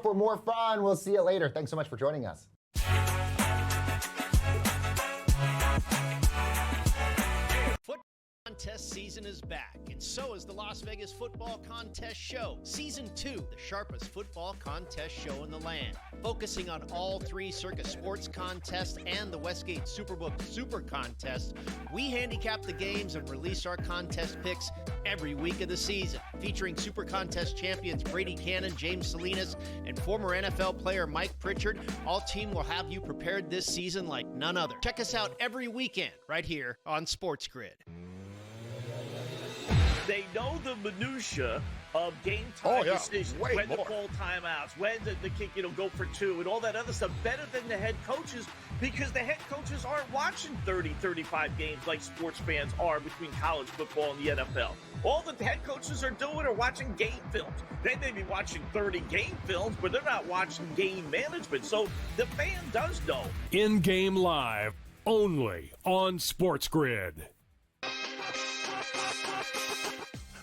for more fun. We'll see you later. Thanks so much for joining us. Contest season is back, and so is the Las Vegas Football Contest Show, Season 2, the sharpest football contest show in the land. Focusing on all three Circus Sports contests and the Westgate Superbook Super Contest, we handicap the games and release our contest picks every week of the season. Featuring Super Contest champions Brady Cannon, James Salinas, and former NFL player Mike Pritchard, all team will have you prepared this season like none other. Check us out every weekend right here on SportsGrid. They know the minutia of game time decisions, when to call timeouts, when the kick, go for two, and all that other stuff better than the head coaches, because the head coaches aren't watching 30, 35 games like sports fans are between college football and the NFL. All the head coaches are doing are watching game films. They may be watching 30 game films, but they're not watching game management. So the fan does know. In-game live, only on SportsGrid.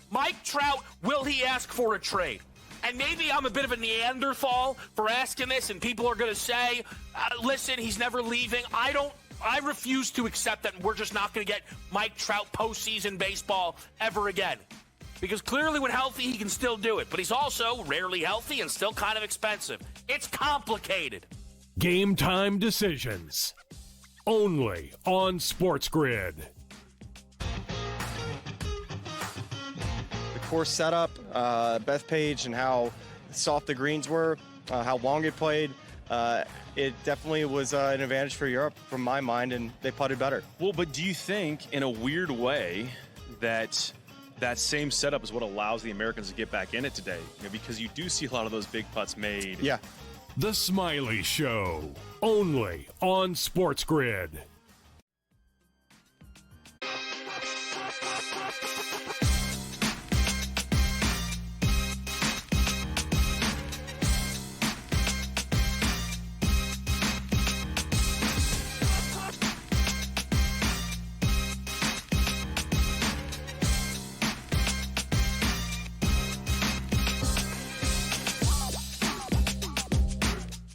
Mike Trout, will he ask for a trade? And maybe I'm a bit of a Neanderthal for asking this, and people are going to say, listen, he's never leaving. I refuse to accept that we're just not going to get Mike Trout postseason baseball ever again. Because clearly when healthy, he can still do it. But he's also rarely healthy and still kind of expensive. It's complicated. Game time decisions. Only on SportsGrid. Course setup, Bethpage, and how soft the greens were, how long it played. It definitely was an advantage for Europe from my mind, and they putted better. Well, but do you think, in a weird way, that same setup is what allows the Americans to get back in it today? Because you do see a lot of those big putts made. Yeah. The Smiley Show, only on SportsGrid.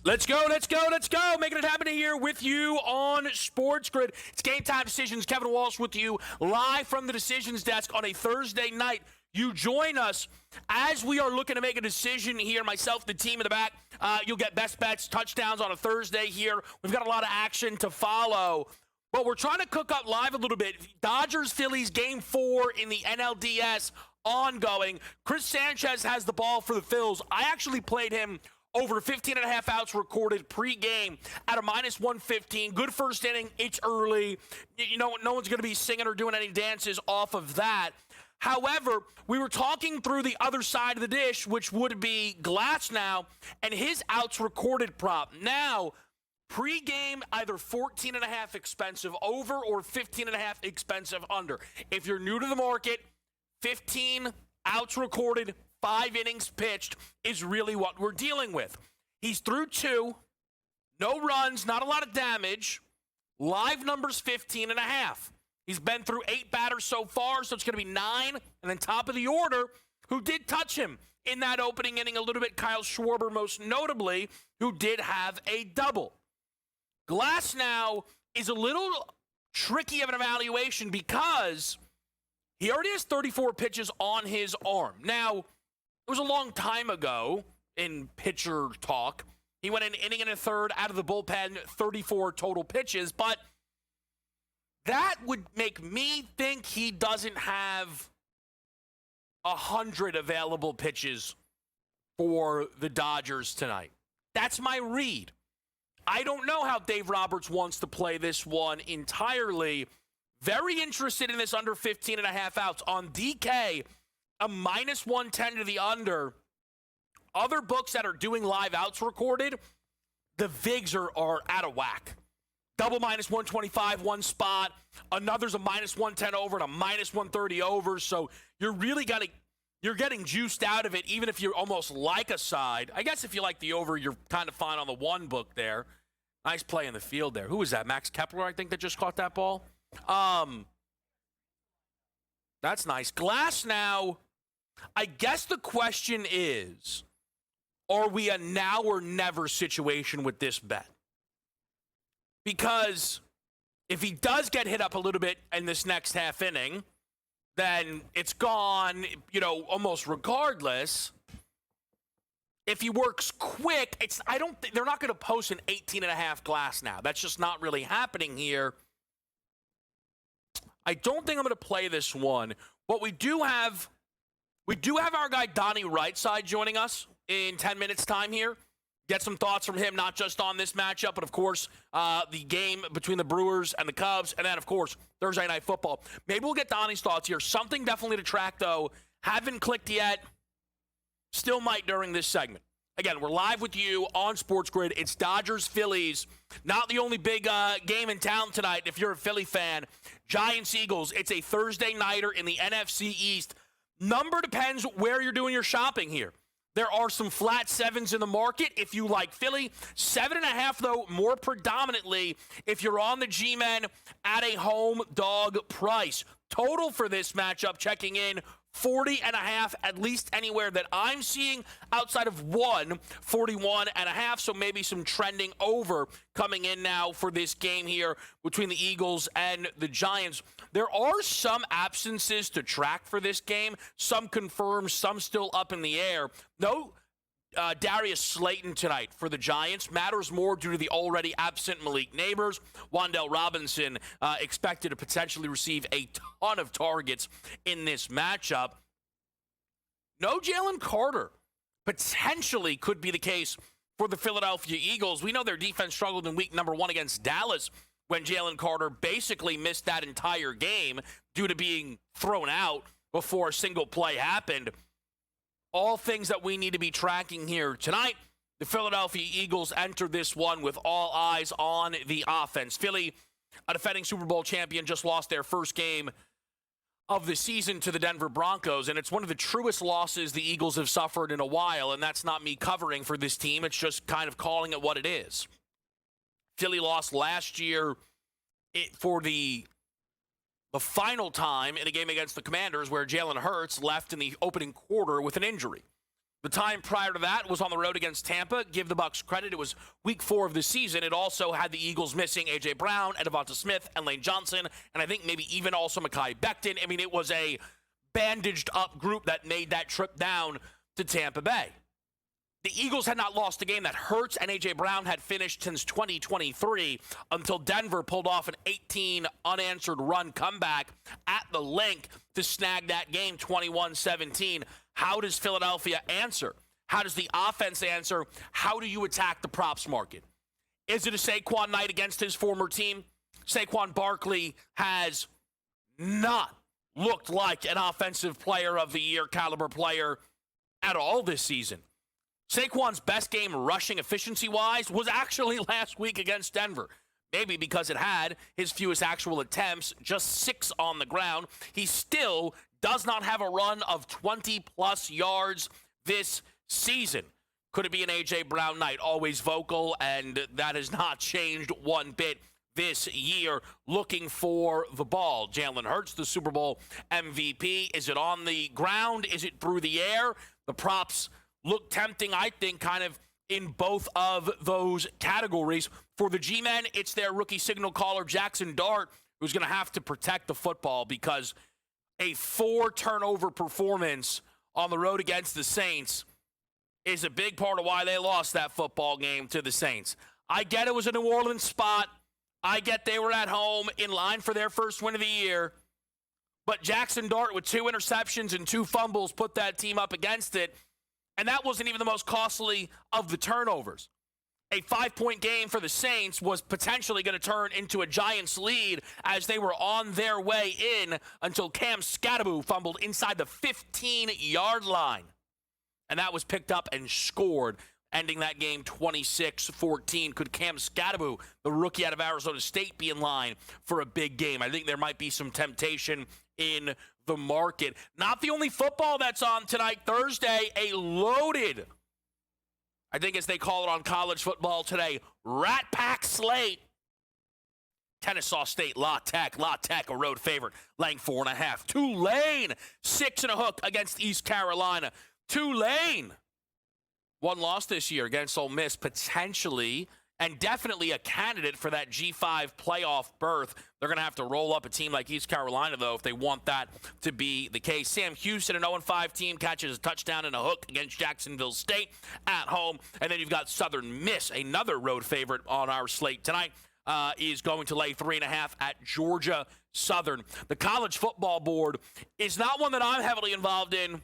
Let's go, let's go, let's go. Making it happen here with you on SportsGrid. It's Game Time Decisions. Kevin Walsh with you live from the decisions desk on a Thursday night. You join us as we are looking to make a decision here. Myself, the team in the back. You'll get best bets, touchdowns on a Thursday here. We've got a lot of action to follow. But we're trying to cook up live a little bit. Dodgers-Phillies Game 4 in the NLDS ongoing. Chris Sanchez has the ball for the Phils. I actually played him over 15.5 outs recorded pregame at a -115. Good first inning. It's early. No one's going to be singing or doing any dances off of that. However, we were talking through the other side of the dish, which would be Glasnow and his outs recorded prop. Now, pregame, either 14.5 expensive over or 15.5 expensive under. If you're new to the market, 15 outs recorded, 5 innings pitched is really what we're dealing with. He's through 2, no runs, not a lot of damage. Live numbers 15.5. He's been through 8 batters so far, so it's going to be 9. And then top of the order, who did touch him in that opening inning a little bit, Kyle Schwarber most notably, who did have a double. Glasnow is a little tricky of an evaluation because he already has 34 pitches on his arm. Now, it was a long time ago in pitcher talk. He went an inning and a third out of the bullpen, 34 total pitches, but that would make me think he doesn't have 100 available pitches for the Dodgers tonight. That's my read. I don't know how Dave Roberts wants to play this one entirely. Very interested in this under 15.5 outs. On DK, a -110 to the under. Other books that are doing live outs recorded, the VIGs are out of whack. Double -125, one spot. Another's a -110 over and a -130 over. So you're getting juiced out of it, even if you almost like a side. I guess if you like the over, you're kind of fine on the one book there. Nice play in the field there. Who was that? Max Kepler, I think, that just caught that ball. That's nice. Glasnow, I guess the question is, are we a now or never situation with this bet? Because if he does get hit up a little bit in this next half inning, then it's gone, almost regardless. If he works quick, they're not going to post an 18.5 glass now. That's just not really happening here. I don't think I'm going to play this one. But we do have our guy Donnie Rightside joining us in 10 minutes time here. Get some thoughts from him, not just on this matchup, but of course the game between the Brewers and the Cubs, and then of course Thursday Night Football. Maybe we'll get Donnie's thoughts here. Something definitely to track though. Haven't clicked yet. Still might during this segment. Again, we're live with you on SportsGrid. It's Dodgers-Phillies. Not the only big game in town tonight if you're a Philly fan. Giants-Eagles. It's a Thursday nighter in the NFC East. Number depends where you're doing your shopping here. There are some flat sevens in the market if you like Philly. 7.5, though, more predominantly if you're on the G-Men at a home dog price. Total for this matchup checking in 40.5, at least anywhere that I'm seeing outside of 41.5. So maybe some trending over coming in now for this game here between the Eagles and the Giants. There are some absences to track for this game. Some confirmed, some still up in the air. No Darius Slayton tonight for the Giants. Matters more due to the already absent Malik Neighbors. Wan'Dale Robinson expected to potentially receive a ton of targets in this matchup. No Jalen Carter. Potentially could be the case for the Philadelphia Eagles. We know their defense struggled in week number 1 against Dallas when Jalen Carter basically missed that entire game due to being thrown out before a single play happened. All things that we need to be tracking here tonight. The Philadelphia Eagles enter this one with all eyes on the offense. Philly, a defending Super Bowl champion, just lost their first game of the season to the Denver Broncos, and it's one of the truest losses the Eagles have suffered in a while, and that's not me covering for this team. It's just kind of calling it what it is. Philly lost last year for the final time in a game against the Commanders where Jalen Hurts left in the opening quarter with an injury. The time prior to that was on the road against Tampa. Give the Bucs credit. It was week 4 of the season. It also had the Eagles missing A.J. Brown and Devonta Smith and Lane Johnson, and I think maybe even also Mekhi Becton. I mean, it was a bandaged-up group that made that trip down to Tampa Bay. The Eagles had not lost a game that Hurts and A.J. Brown had finished since 2023 until Denver pulled off an 18 unanswered run comeback at the link to snag that game 21-17. How does Philadelphia answer? How does the offense answer? How do you attack the props market? Is it a Saquon night against his former team? Saquon Barkley has not looked like an offensive player of the year caliber player at all this season. Saquon's best game rushing efficiency-wise was actually last week against Denver. Maybe because it had his fewest actual attempts, just 6 on the ground. He still does not have a run of 20-plus yards this season. Could it be an A.J. Brown night? Always vocal, and that has not changed one bit this year. Looking for the ball. Jalen Hurts, the Super Bowl MVP. Is it on the ground? Is it through the air? The props look tempting, I think, kind of in both of those categories. For the G-Men, it's their rookie signal caller, Jackson Dart, who's going to have to protect the football because a 4-turnover performance on the road against the Saints is a big part of why they lost that football game to the Saints. I get it was a New Orleans spot. I get they were at home in line for their first win of the year. But Jackson Dart with 2 interceptions and 2 fumbles put that team up against it. And that wasn't even the most costly of the turnovers. A 5-point game for the Saints was potentially going to turn into a Giants lead as they were on their way in until Cam Skattebo fumbled inside the 15-yard line. And that was picked up and scored, ending that game 26-14. Could Cam Skattebo, the rookie out of Arizona State, be in line for a big game? I think there might be some temptation in the market. Not the only football that's on tonight, Thursday, a loaded, I think as they call it on college football today, Rat Pack slate. Kennesaw State, La Tech, a road favorite, laying 4.5. Tulane, 6 and a hook against East Carolina. Tulane, One loss this year against Ole Miss, potentially and definitely a candidate for that G5 playoff berth. They're going to have to roll up a team like East Carolina, though, if they want that to be the case. Sam Houston, an 0-5 team, catches a touchdown and a hook against Jacksonville State at home. And then you've got Southern Miss, another road favorite on our slate tonight, is going to lay 3.5 at Georgia Southern. The college football board is not one that I'm heavily involved in.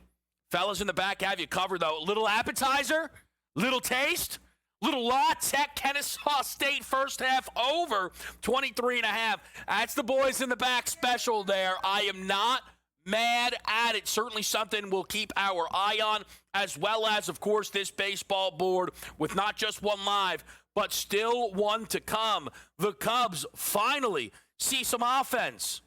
Fellas in the back have you covered, though. Little appetizer, little taste. Little La Tech, Kennesaw State first half over 23.5. That's the boys in the back special there. I am not mad at it. Certainly something we'll keep our eye on, as well as, of course, this baseball board with not just one live, but still one to come. The Cubs finally see some offense.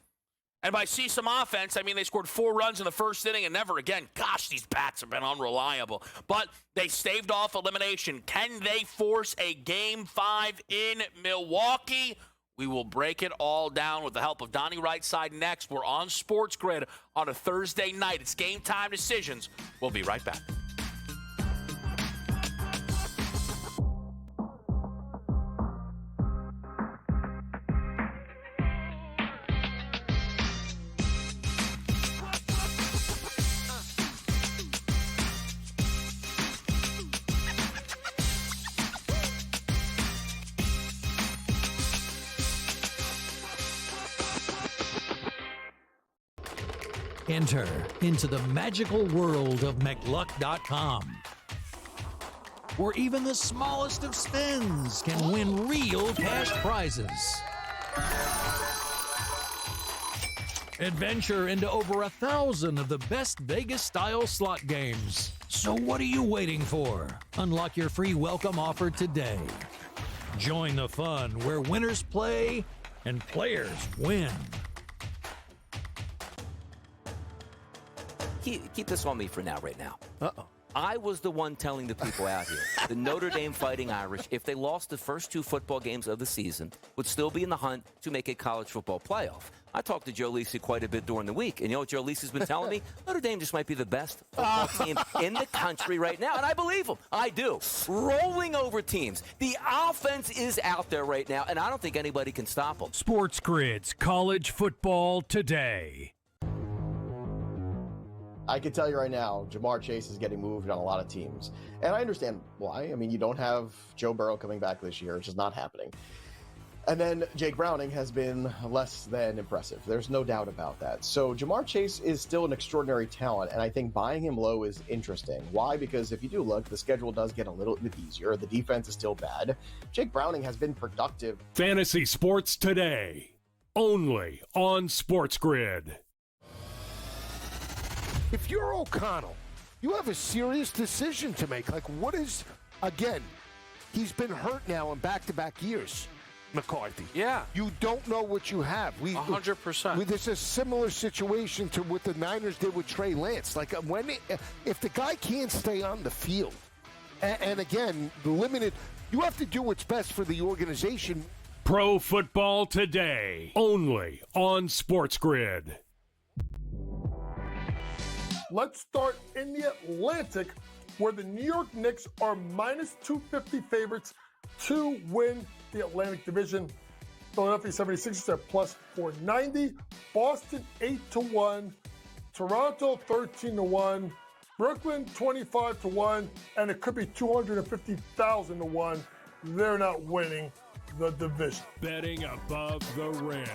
And by see some offense, I mean they scored 4 runs in the first inning and never again. Gosh, these bats have been unreliable. But they staved off elimination. Can they force a Game 5 in Milwaukee? We will break it all down with the help of Donnie Rightside next. We're on SportsGrid on a Thursday night. It's Game Time Decisions. We'll be right back. Enter into the magical world of McLuck.com, where even the smallest of spins can win real cash prizes. Adventure into over 1,000 of the best Vegas-style slot games. So what are you waiting for? Unlock your free welcome offer today. Join the fun where winners play and players win. Keep this on me for now, right now. Uh-oh. I was the one telling the people out here, the Notre Dame Fighting Irish, if they lost the first 2 football games of the season, would still be in the hunt to make a college football playoff. I talked to Joe Lisi quite a bit during the week, and you know what Joe Lisi's been telling me? Notre Dame just might be the best football team in the country right now, and I believe him. I do. Rolling over teams. The offense is out there right now, and I don't think anybody can stop them. SportsGrid's College Football Today. I can tell you right now, Jamar Chase is getting moved on a lot of teams. And I understand why. I mean, you don't have Joe Burrow coming back this year. It's just not happening. And then Jake Browning has been less than impressive. There's no doubt about that. So Jamar Chase is still an extraordinary talent, and I think buying him low is interesting. Why? Because if you do look, the schedule does get a little bit easier. The defense is still bad. Jake Browning has been productive. Fantasy Sports Today, only on SportsGrid. If you're O'Connell, you have a serious decision to make. Like, what is, again, he's been hurt now in back-to-back years, McCarthy. Yeah. You don't know what you have. 100%. There's a similar situation to what the Niners did with Trey Lance. Like, if the guy can't stay on the field, and again, limited, you have to do what's best for the organization. Pro Football Today, only on SportsGrid. Let's start in the Atlantic, where the New York Knicks are minus 250 favorites to win the Atlantic Division. Philadelphia 76ers are plus 490. Boston 8-1. Toronto 13-1. Brooklyn 25-1. And it could be 250,000-1. They're not winning the division. Betting above the rim,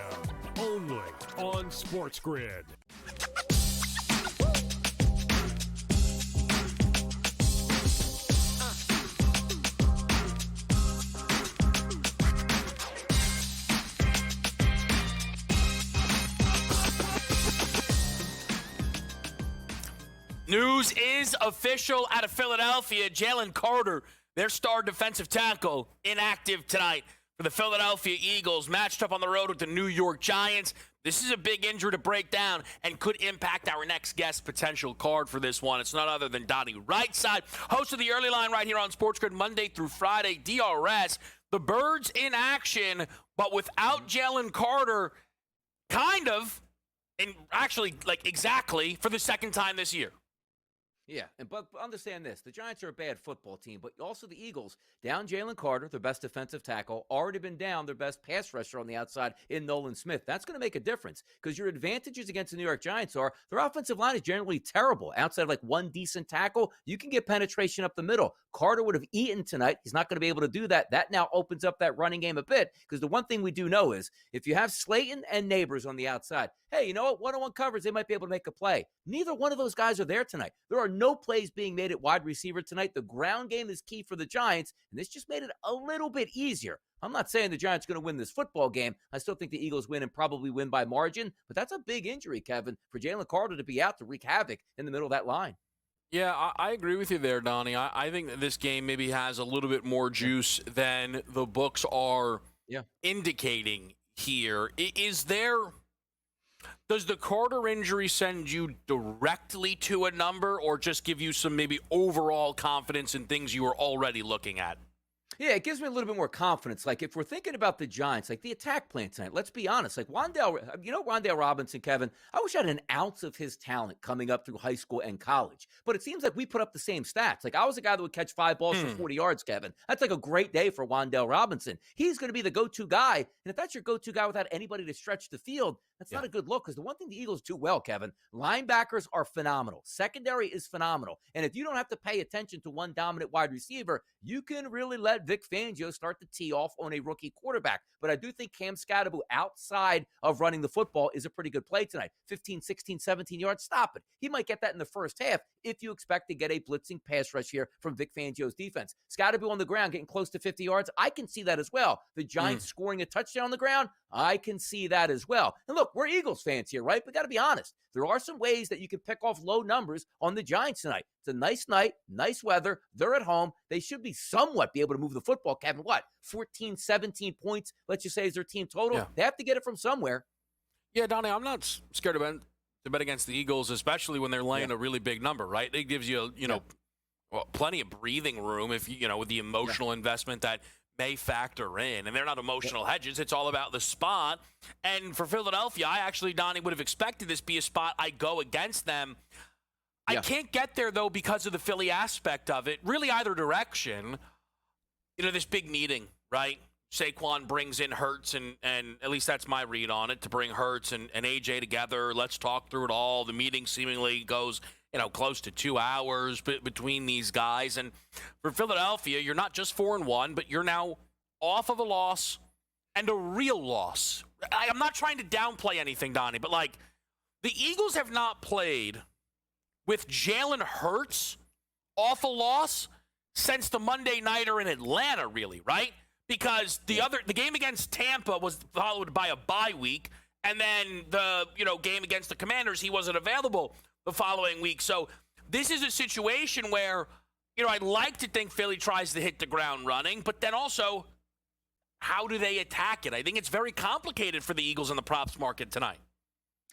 only on SportsGrid. News is official out of Philadelphia. Jalen Carter, their star defensive tackle, inactive tonight for the Philadelphia Eagles, matched up on the road with the New York Giants. This is a big injury to break down and could impact our next guest potential card for this one. It's none other than Donnie Rightside, host of the Early Line right here on SportsGrid Monday through Friday, DRS. The Birds in action, but without Jalen Carter, kind of, and actually, like exactly, for the second time this year. Yeah, but understand this. The Giants are a bad football team, but also the Eagles, down Jalen Carter, their best defensive tackle, already been down their best pass rusher on the outside in Nolan Smith. That's going to make a difference because your advantages against the New York Giants are their offensive line is generally terrible. Outside of like one decent tackle, you can get penetration up the middle. Carter would have eaten tonight. He's not going to be able to do that. That now opens up that running game a bit because the one thing we do know is if you have Slayton and Neighbors on the outside, hey, you know what? One-on-one coverage, they might be able to make a play. Neither one of those guys are there tonight. There are no plays being made at wide receiver tonight. The ground game is key for the Giants, and this just made it a little bit easier. I'm not saying the Giants are going to win this football game. I still think the Eagles win and probably win by margin, but that's a big injury, Kevin, for Jalen Carter to be out to wreak havoc in the middle of that line. Yeah, I agree with you there, Donnie. I think that this game maybe has a little bit more juice than the books are indicating here. Does the Carter injury send you directly to a number or just give you some maybe overall confidence in things you were already looking at? Yeah, it gives me a little bit more confidence. Like, if we're thinking about the Giants, like the attack plan tonight, let's be honest. Like, Wan'Dale Robinson, Kevin, I wish I had an ounce of his talent coming up through high school and college. But it seems like we put up the same stats. Like, I was a guy that would catch 5 balls for 40 yards, Kevin. That's like a great day for Wan'Dale Robinson. He's going to be the go-to guy. And if that's your go-to guy without anybody to stretch the field, that's not a good look because the one thing the Eagles do well, Kevin, linebackers are phenomenal. Secondary is phenomenal. And if you don't have to pay attention to one dominant wide receiver, you can really let Vic Fangio start to tee off on a rookie quarterback. But I do think Cam Scatterbo outside of running the football is a pretty good play tonight. 15, 16, 17 yards, stop it. He might get that in the first half if you expect to get a blitzing pass rush here from Vic Fangio's defense. Scatterbo on the ground getting close to 50 yards, I can see that as well. The Giants scoring a touchdown on the ground, I can see that as well. And look, we're Eagles fans here, right? We got to be honest. There are some ways that you can pick off low numbers on the Giants tonight. It's a nice night, nice weather. They're at home. They should be somewhat be able to move the football. Kevin, 14, 17 points, let's just say, is their team total. Yeah. They have to get it from somewhere. Yeah, Donnie, I'm not scared to bet against the Eagles, especially when they're laying a really big number, right? It gives you, plenty of breathing room if, with the emotional investment that may factor in. And they're not emotional hedges. It's all about the spot. And for Philadelphia, I actually, Donnie, would have expected this be a spot I go against them. I can't get there, though, because of the Philly aspect of it. Really either direction. This big meeting, right? Saquon brings in Hurts, and at least that's my read on it, to bring Hurts and AJ together. Let's talk through it all. The meeting seemingly goes, close to 2 hours between these guys. And for Philadelphia, you're not just 4-1, but you're now off of a loss and a real loss. I'm not trying to downplay anything, Donnie, but, the Eagles have not played with Jalen Hurts off a loss since the Monday Nighter in Atlanta, really, right? Because the game against Tampa was followed by a bye week, and then the game against the Commanders, he wasn't available the following week. So this is a situation where, I'd like to think Philly tries to hit the ground running, but then also, how do they attack it? I think it's very complicated for the Eagles in the props market tonight.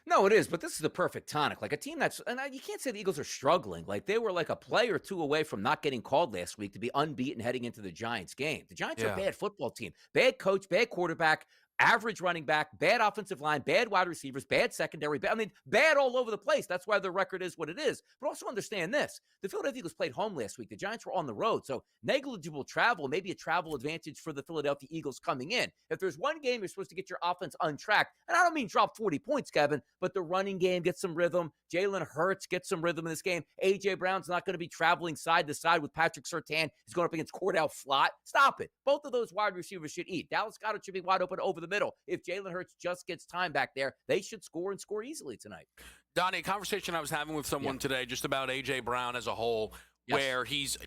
No, it is, but this is the perfect tonic. Like a team you can't say the Eagles are struggling. Like they were like a play or two away from not getting called last week to be unbeaten heading into the Giants game. The Giants are a bad football team. Bad coach, bad quarterback, average running back, bad offensive line, bad wide receivers, bad secondary. Bad all over the place. That's why their record is what it is. But also understand this. The Philadelphia Eagles played home last week. The Giants were on the road. So negligible travel, maybe a travel advantage for the Philadelphia Eagles coming in. If there's one game you're supposed to get your offense untracked, and I don't mean drop 40 points, Kevin, but the running game gets some rhythm. Jalen Hurts gets some rhythm in this game. A.J. Brown's not going to be traveling side to side with Patrick Surtain. He's going up against Cordell Flott. Stop it. Both of those wide receivers should eat. Dallas Goedert should be wide open over the middle. If Jalen Hurts just gets time back there, they should score and score easily tonight. Donnie, a conversation I was having with someone today just about A.J. Brown as a whole, where he's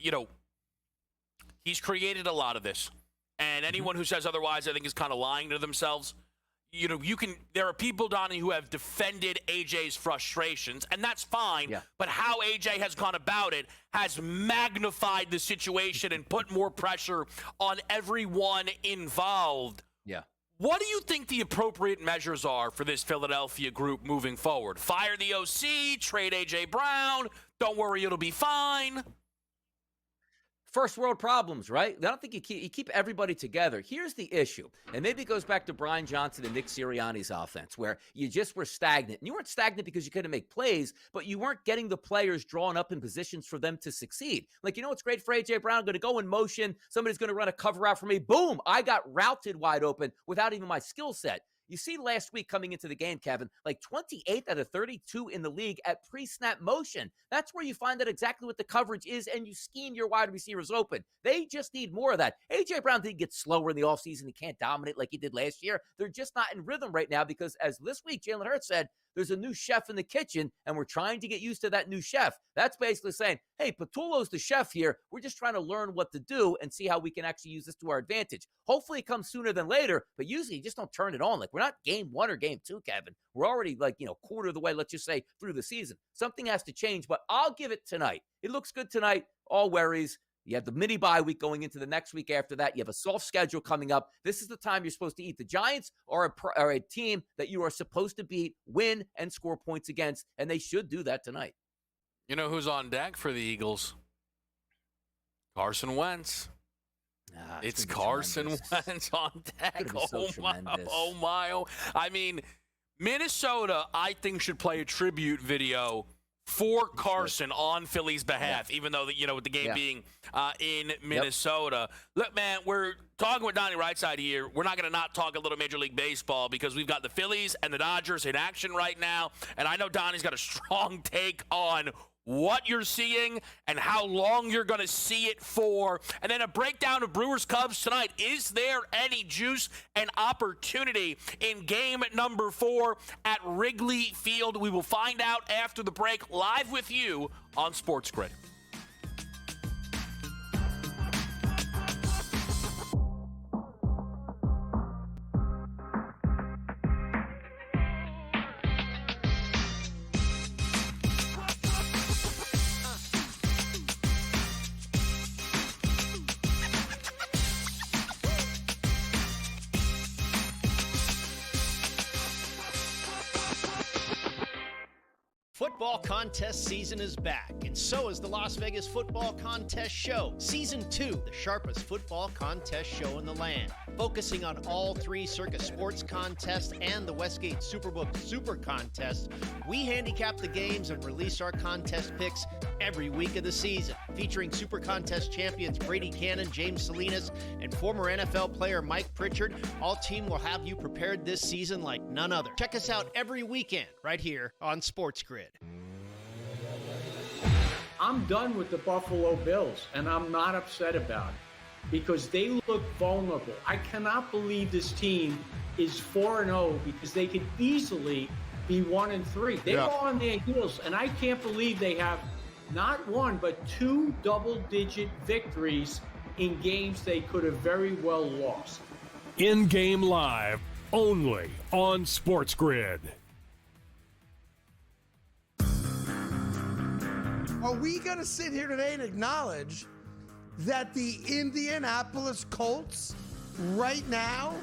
created a lot of this. And anyone who says otherwise, I think, is kind of lying to themselves. There are people, Donnie, who have defended AJ's frustrations, and that's fine. Yeah. But how AJ has gone about it has magnified the situation and put more pressure on everyone involved. Yeah. What do you think the appropriate measures are for this Philadelphia group moving forward? Fire the OC, trade AJ Brown, don't worry, it'll be fine. first world problems, right? I don't think you keep everybody together. Here's the issue, and maybe it goes back to Brian Johnson and Nick Sirianni's offense, where you just were stagnant. And you weren't stagnant because you couldn't make plays, but you weren't getting the players drawn up in positions for them to succeed. Like, what's great for A.J. Brown? I'm going to go in motion. Somebody's going to run a cover out for me. Boom! I got routed wide open without even my skill set. You see last week coming into the game, Kevin, like 28 out of 32 in the league at pre-snap motion. That's where you find out exactly what the coverage is, and you scheme your wide receivers open. They just need more of that. A.J. Brown did get slower in the offseason. He can't dominate like he did last year. They're just not in rhythm right now because, as this week Jalen Hurts said, there's a new chef in the kitchen, and we're trying to get used to that new chef. That's basically saying, hey, Patullo's the chef here. We're just trying to learn what to do and see how we can actually use this to our advantage. Hopefully it comes sooner than later, but usually you just don't turn it on. Like, we're not game 1 or game 2, Kevin. We're already, quarter of the way, let's just say, through the season. Something has to change, but I'll give it tonight. It looks good tonight. All worries. You have the mini bye week going into the next week after that. You have a soft schedule coming up. This is the time you're supposed to eat. The Giants are a team that you are supposed to beat, win, and score points against, and they should do that tonight. You know who's on deck for the Eagles? Carson Wentz. It's Carson Wentz on deck. Oh my. I mean, Minnesota, I think, should play a tribute video for Carson on Philly's behalf, even though, with the game being in Minnesota. Look, man, we're talking with Donnie Rightside here. We're not going to not talk a little Major League Baseball because we've got the Phillies and the Dodgers in action right now. And I know Donnie's got a strong take on what you're seeing and how long you're going to see it for. And then a breakdown of Brewers-Cubs tonight. Is there any juice and opportunity in game number 4 at Wrigley Field? We will find out after the break, live with you on SportsGrid. Football contest season is back, and so is the Las Vegas Football Contest Show. Season 2, the sharpest football contest show in the land. Focusing on all 3 Circus Sports contests and the Westgate Superbook Super Contest, we handicap the games and release our contest picks every week of the season. Featuring Super Contest champions Brady Cannon, James Salinas, and former NFL player Mike Pritchard, all team will have you prepared this season like none other. Check us out every weekend right here on SportsGrid. I'm done with the Buffalo Bills, and I'm not upset about it because they look vulnerable. I cannot believe this team is 4-0 because they could easily be 1-3. They go on their heels, and I can't believe they have not 1 but 2 double-digit victories in games they could have very well lost. In-game live, only on SportsGrid. Are we going to sit here today and acknowledge that the Indianapolis Colts right now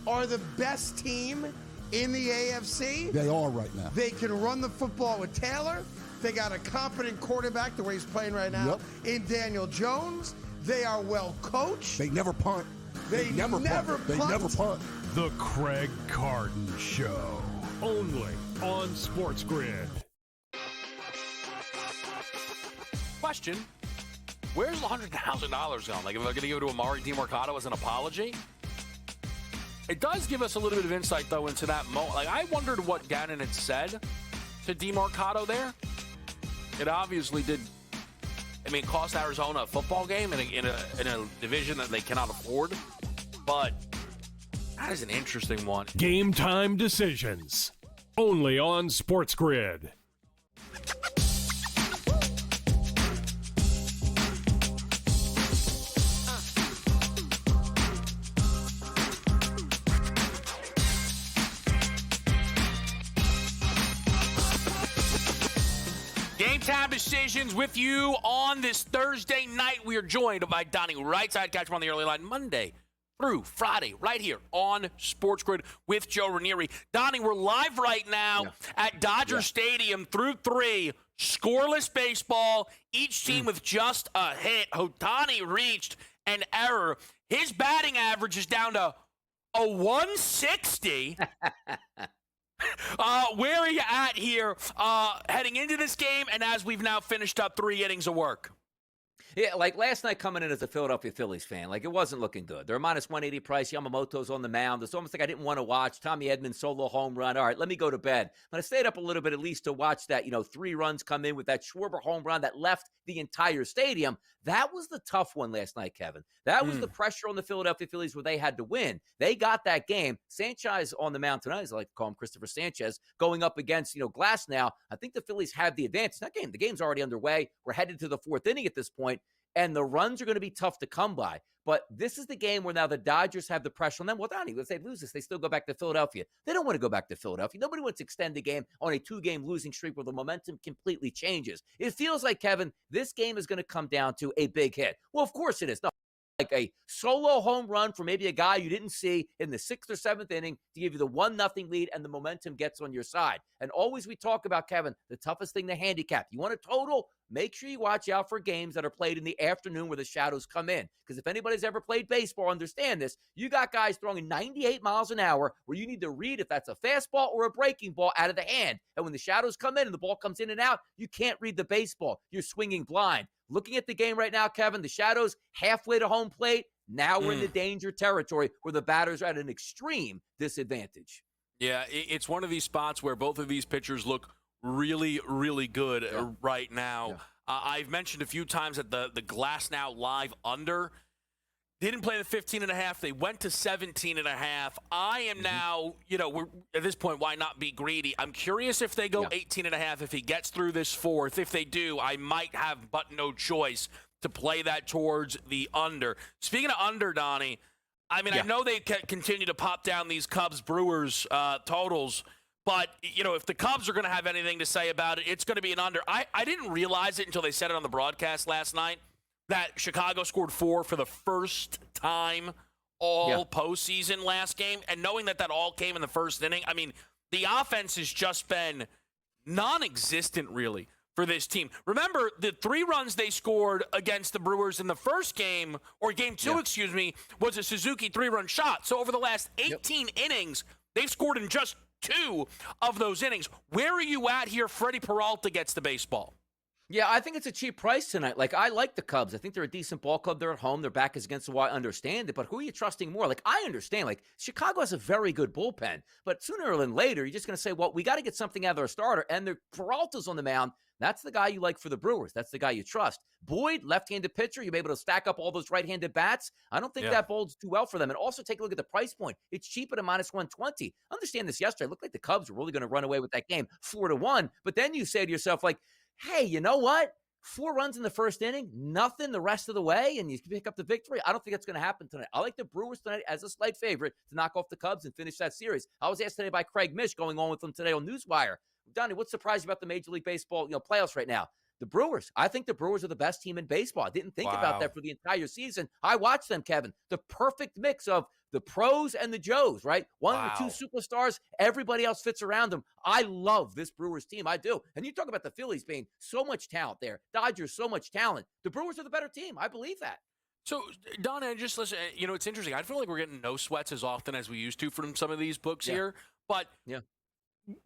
are the best team in the AFC? They are right now. They can run the football with Taylor. They got a competent quarterback the way he's playing right now in Daniel Jones. They are well coached. They never punt. They never punt. They never punt. The Craig Carton Show, only on SportsGrid. Question, where's the $100,000 going? Like, am I going to give it to Amari DiMercato as an apology? It does give us a little bit of insight, though, into that moment. Like, I wondered what Gannon had said to DiMercato there. It obviously did, cost Arizona a football game in a division that they cannot afford. But that is an interesting one. Game time decisions, only on SportsGrid. Game time decisions with you on this Thursday night. We are joined by Donnie Rightside. Catch him on the early line Monday through Friday right here on SportsGrid with Joe Ranieri. Donnie, we're live right now at Dodger Stadium through 3. Scoreless baseball, each team with just a hit. Ohtani reached an error. His batting average is down to a 160. Where are you at here heading into this game and as we've now finished up 3 innings of work? Yeah, like last night coming in as a Philadelphia Phillies fan, like it wasn't looking good. They're minus 180 price. Yamamoto's on the mound. It's almost like I didn't want to watch. Tommy Edman solo home run. All right, let me go to bed. But I stayed up a little bit at least to watch that, 3 runs come in with that Schwarber home run that left the entire stadium. That was the tough one last night, Kevin. That was the pressure on the Philadelphia Phillies where they had to win. They got that game. Sanchez on the mound tonight, as I like to call him, Christopher Sanchez, going up against, Glass now. I think the Phillies have the advantage. The game's already underway. We're headed to the 4th inning at this point. And the runs are going to be tough to come by. But this is the game where now the Dodgers have the pressure on them. Well, Donnie, if they lose this, they still go back to Philadelphia. They don't want to go back to Philadelphia. Nobody wants to extend the game on a 2-game losing streak where the momentum completely changes. It feels like, Kevin, this game is going to come down to a big hit. Well, of course it is. No, like a solo home run for maybe a guy you didn't see in the 6th or 7th inning to give you the 1-0 lead and the momentum gets on your side. And always we talk about, Kevin, the toughest thing to handicap. You want a total? Make sure you watch out for games that are played in the afternoon where the shadows come in. Because if anybody's ever played baseball, understand this. You got guys throwing 98 miles an hour where you need to read if that's a fastball or a breaking ball out of the hand. And when the shadows come in and the ball comes in and out, you can't read the baseball. You're swinging blind. Looking at the game right now, Kevin, the shadows halfway to home plate. Now we're in the danger territory where the batters are at an extreme disadvantage. Yeah, it's one of these spots where both of these pitchers look really, really good right now. Yeah. I've mentioned a few times that the Glass Now live under didn't play the 15.5. They went to 17.5. I am now, we're at this point, why not be greedy? I'm curious if they go 18.5, if he gets through this 4th. If they do, I might have but no choice to play that towards the under. Speaking of under, Donnie, I mean, I know they continue to pop down these Cubs-Brewers totals, but, if the Cubs are going to have anything to say about it, it's going to be an under. I didn't realize it until they said it on the broadcast last night that Chicago scored 4 for the first time all postseason last game. And knowing that all came in the 1st inning, I mean, the offense has just been non-existent, really, for this team. Remember, the 3 runs they scored against the Brewers in the first game, or game 2, excuse me, was a Suzuki 3-run shot. So over the last 18 innings, they've scored in just 2 of those innings. Where are you at here? Freddie Peralta gets the baseball. Yeah, I think it's a cheap price tonight. Like, I like the Cubs. I think they're a decent ball club. They're at home. Their back is against the wall. I understand it. But who are you trusting more? Like, I understand. Like, Chicago has a very good bullpen. But sooner than later, you're just going to say, well, we got to get something out of our starter. And the Peralta's on the mound. That's the guy you like for the Brewers. That's the guy you trust. Boyd, left-handed pitcher. You'll be able to stack up all those right-handed bats. I don't think that bodes too well for them. And also take a look at the price point. It's cheap at a minus 120. Understand this yesterday. It looked like the Cubs were really going to run away with that game 4-1. But then you say to yourself, like, hey, you know what? 4 runs in the 1st inning, nothing the rest of the way, and you pick up the victory. I don't think that's going to happen tonight. I like the Brewers tonight as a slight favorite to knock off the Cubs and finish that series. I was asked today by Craig Mish, going on with them today on Newswire. Donnie, what surprised you about the Major League Baseball playoffs right now? The Brewers. I think the Brewers are the best team in baseball. I didn't think about that for the entire season. I watched them, Kevin. The perfect mix of the pros and the Joes, right? 1 or 2 superstars. Everybody else fits around them. I love this Brewers team. I do. And you talk about the Phillies being so much talent there. Dodgers, so much talent. The Brewers are the better team. I believe that. So, Donna, just listen, it's interesting. I feel like we're getting no sweats as often as we used to from some of these books here. But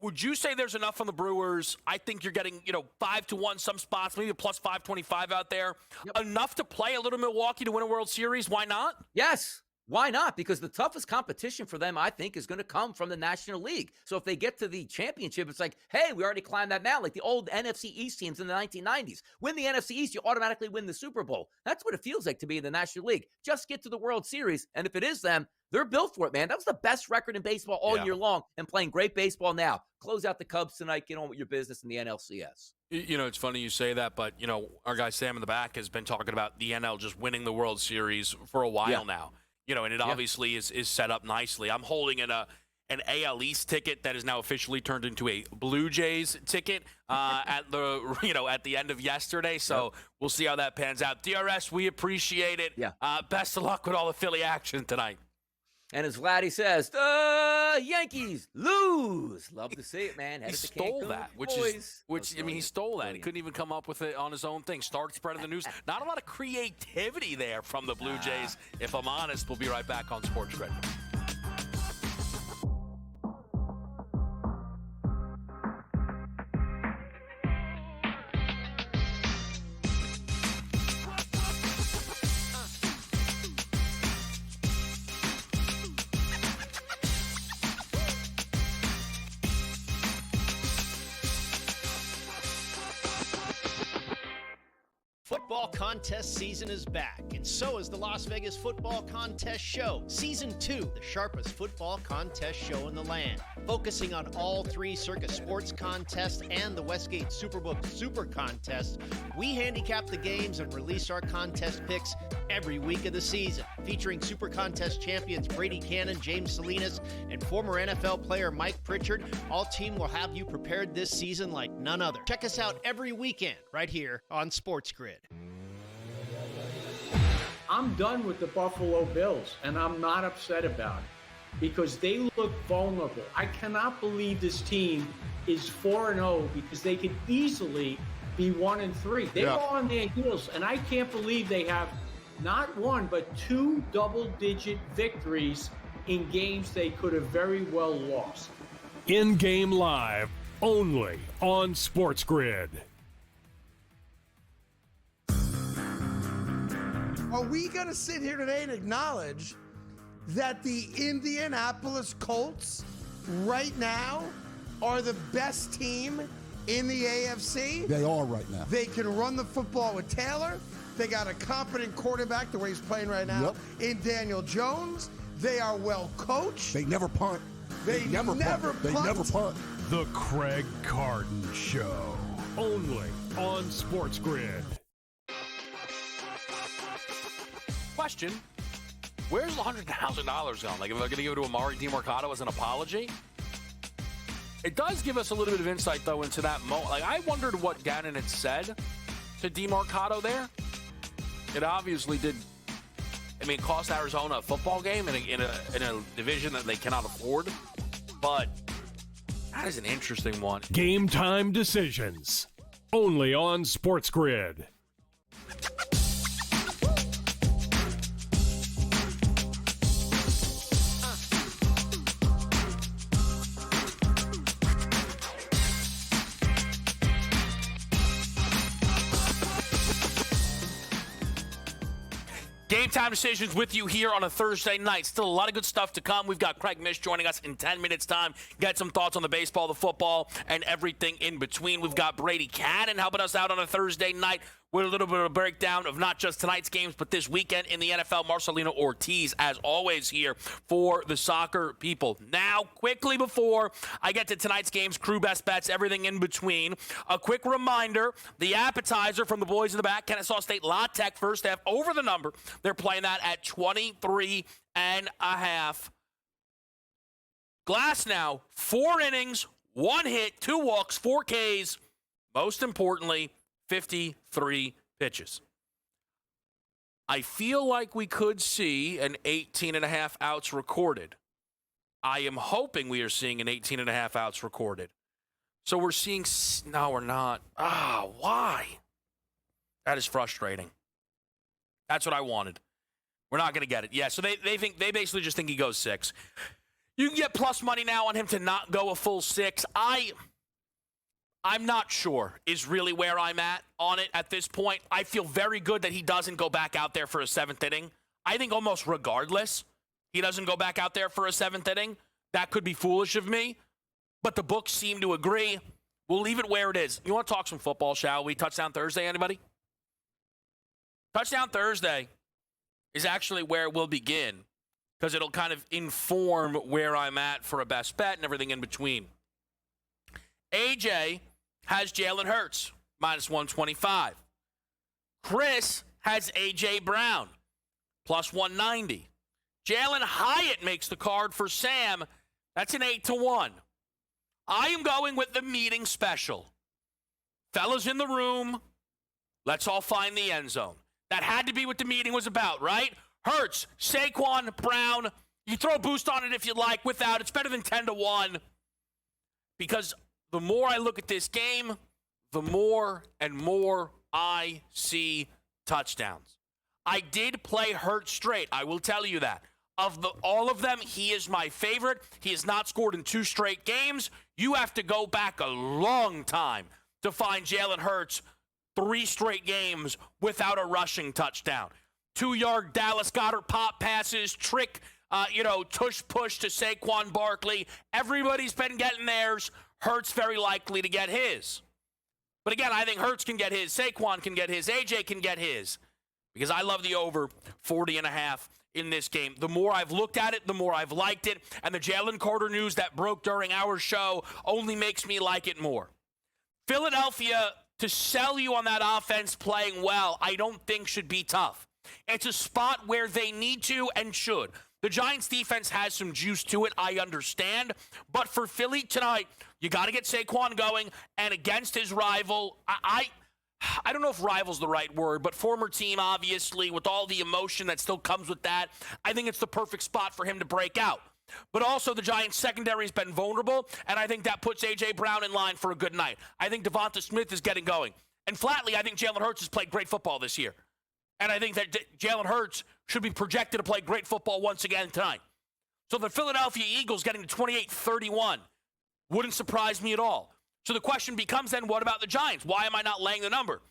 would you say there's enough on the Brewers? I think you're getting, 5-1 some spots, maybe a plus 525 out there. Enough to play a little Milwaukee to win a World Series. Why not? Yes. Why not? Because the toughest competition for them, I think, is going to come from the National League. So if they get to the championship, it's like, hey, we already climbed that mountain, like the old NFC East teams in the 1990s. Win the NFC East, you automatically win the Super Bowl. That's what it feels like to be in the National League. Just get to the World Series, and if it is them, they're built for it, man. That was the best record in baseball all year long, and playing great baseball now. Close out the Cubs tonight, get on with your business in the NLCS. It's funny you say that, but, our guy Sam in the back has been talking about the NL just winning the World Series for a while now. And it obviously is set up nicely. I'm holding an AL East ticket that is now officially turned into a Blue Jays ticket at the end of yesterday. So we'll see how that pans out. DRS, we appreciate it. Best of luck with all the Philly action tonight. And as Vladdy says, the Yankees lose. Love to see it, man. He stole that, he stole that. He couldn't even come up with it on his own thing. Start spreading the news. Not a lot of creativity there from the Blue Jays. If I'm honest, we'll be right back on SportsGrid. Football contest season is back, and so is the Las Vegas Football Contest Show. Season 2, the sharpest football contest show in the land. Focusing on all 3 Circus Sports contests and the Westgate Superbook Super Contest, we handicap the games and release our contest picks every week of the season. Featuring Super Contest champions Brady Cannon, James Salinas, and former NFL player Mike Pritchard, all team will have you prepared this season like none other. Check us out every weekend right here on SportsGrid. I'm done with the Buffalo Bills, and I'm not upset about it because they look vulnerable. I cannot believe this team is 4-0 because they could easily be 1-3. They were on their heels, and I can't believe they have not one but 2 double-digit victories in games they could have very well lost. In-game live, only on SportsGrid. Are we going to sit here today and acknowledge that the Indianapolis Colts right now are the best team in the AFC? They are right now. They can run the football with Taylor. They got a competent quarterback, the way he's playing right now, in Daniel Jones. They are well coached. They never punt. They never punt. They never punt. The Craig Carton Show, only on SportsGrid. Question, where's the $100,000 going? Like, if I'm going to give it to Amari DiMercato as an apology? It does give us a little bit of insight, though, into that moment. Like, I wondered what Gannon had said to DiMercato there. It obviously did, cost Arizona a football game in a division that they cannot afford. But that is an interesting one. Game time decisions, only on SportsGrid. Game time decisions with you here on a Thursday night. Still a lot of good stuff to come. We've got Craig Mish joining us in 10 minutes' time. Get some thoughts on the baseball, the football, and everything in between. We've got Brady Cannon helping us out on a Thursday night with a little bit of a breakdown of not just tonight's games, but this weekend in the NFL. Marcelino Ortiz, as always, here for the soccer people. Now, quickly before I get to tonight's games, crew best bets, everything in between, a quick reminder, the appetizer from the boys in the back, Kennesaw State La Tech, first half over the number. They're playing that at 23.5. Glass now, 4 innings, 1 hit, 2 walks, 4 Ks. Most importantly, 53 pitches. I feel like we could see an 18.5 outs recorded. I am hoping we are seeing an 18.5 outs recorded. So we're seeing, no, we're not. Why? That is frustrating. That's what I wanted. We're not going to get it. Yeah, so they basically just think he goes 6. You can get plus money now on him to not go a full 6. I'm not sure is really where I'm at on it at this point. I feel very good that he doesn't go back out there for a 7th inning. I think almost regardless, he doesn't go back out there for a 7th inning. That could be foolish of me, but the books seem to agree. We'll leave it where it is. You want to talk some football, shall we? Touchdown Thursday, anybody? Touchdown Thursday is actually where we'll begin because it'll kind of inform where I'm at for a best bet and everything in between. AJ has Jalen Hurts, minus 125. Chris has A.J. Brown, plus 190. Jalen Hyatt makes the card for Sam. That's an 8-1. I am going with the meeting special. Fellas in the room, let's all find the end zone. That had to be what the meeting was about, right? Hurts, Saquon, Brown, You throw a boost on it if you like. Without, it's better than 10-1. Because the more I look at this game, the more and more I see touchdowns. I did play Hurts straight. I will tell you that. Of all of them, he is my favorite. He has not scored in 2 straight games. You have to go back a long time to find Jalen Hurts 3 straight games without a rushing touchdown. 2-yard Dallas Goedert pop passes, trick, tush push to Saquon Barkley. Everybody's been getting theirs. Hurts very likely to get his. But again, I think Hurts can get his. Saquon can get his. AJ can get his. Because I love the over 40.5 in this game. The more I've looked at it, the more I've liked it. And the Jalen Carter news that broke during our show only makes me like it more. Philadelphia, to sell you on that offense playing well, I don't think should be tough. It's a spot where they need to and should. The Giants defense has some juice to it, I understand. But for Philly tonight, you got to get Saquon going. And against his rival, I don't know if rival's the right word, but former team, obviously, with all the emotion that still comes with that, I think it's the perfect spot for him to break out. But also the Giants' secondary has been vulnerable, and I think that puts A.J. Brown in line for a good night. I think Devonta Smith is getting going. And flatly, I think Jalen Hurts has played great football this year. And I think that Jalen Hurts should be projected to play great football once again tonight. So the Philadelphia Eagles getting to 28-31 wouldn't surprise me at all. So the question becomes then, what about the Giants? Why am I not laying the number?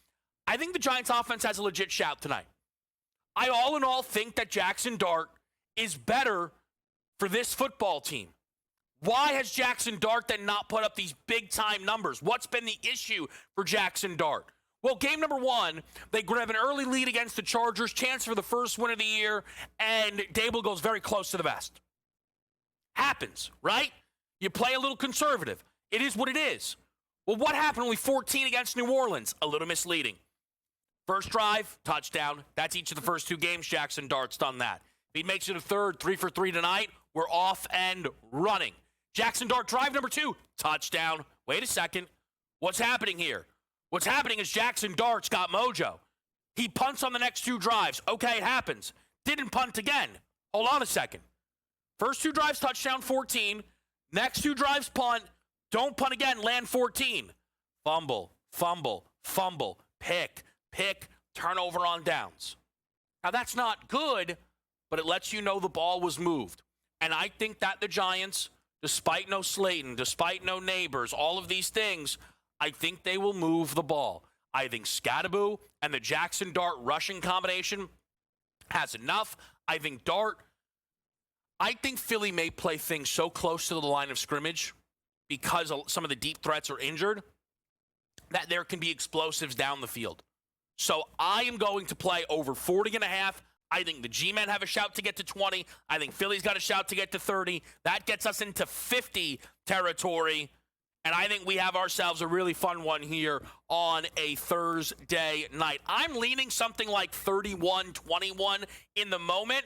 I think the Giants offense has a legit shout tonight. I all in all think that Jackson Dart is better for this football team. Why has Jackson Dart then not put up these big-time numbers? What's been the issue for Jackson Dart? Well, game number 1, they grab an early lead against the Chargers, chance for the first win of the year, and Dable goes very close to the vest. Happens, right? You play a little conservative. It is what it is. Well, what happened? Only 14 against New Orleans. A little misleading. First drive, touchdown. That's each of the first 2 games Jackson Dart's done that. If he makes it a third, 3 for 3 tonight, we're off and running. Jackson Dart, drive number 2, touchdown. Wait a second. What's happening here? What's happening is Jackson Dart's got mojo. He punts on the next 2 drives. Okay, it happens. Didn't punt again. Hold on a second. First 2 drives, touchdown, 14. Next 2 drives, punt. Don't punt again, land 14. Fumble, fumble, fumble, pick, turnover on downs. Now, that's not good, but it lets you know the ball was moved. And I think that the Giants, despite no Slayton, despite no Neighbors, all of these things, I think they will move the ball. I think Scatterbo and the Jackson Dart rushing combination has enough. I think Philly may play things so close to the line of scrimmage because some of the deep threats are injured that there can be explosives down the field. So I am going to play over 40.5. I think the G-men have a shout to get to 20. I think Philly's got a shout to get to 30. That gets us into 50 territory. And I think we have ourselves a really fun one here on a Thursday night. I'm leaning something like 31-21 in the moment.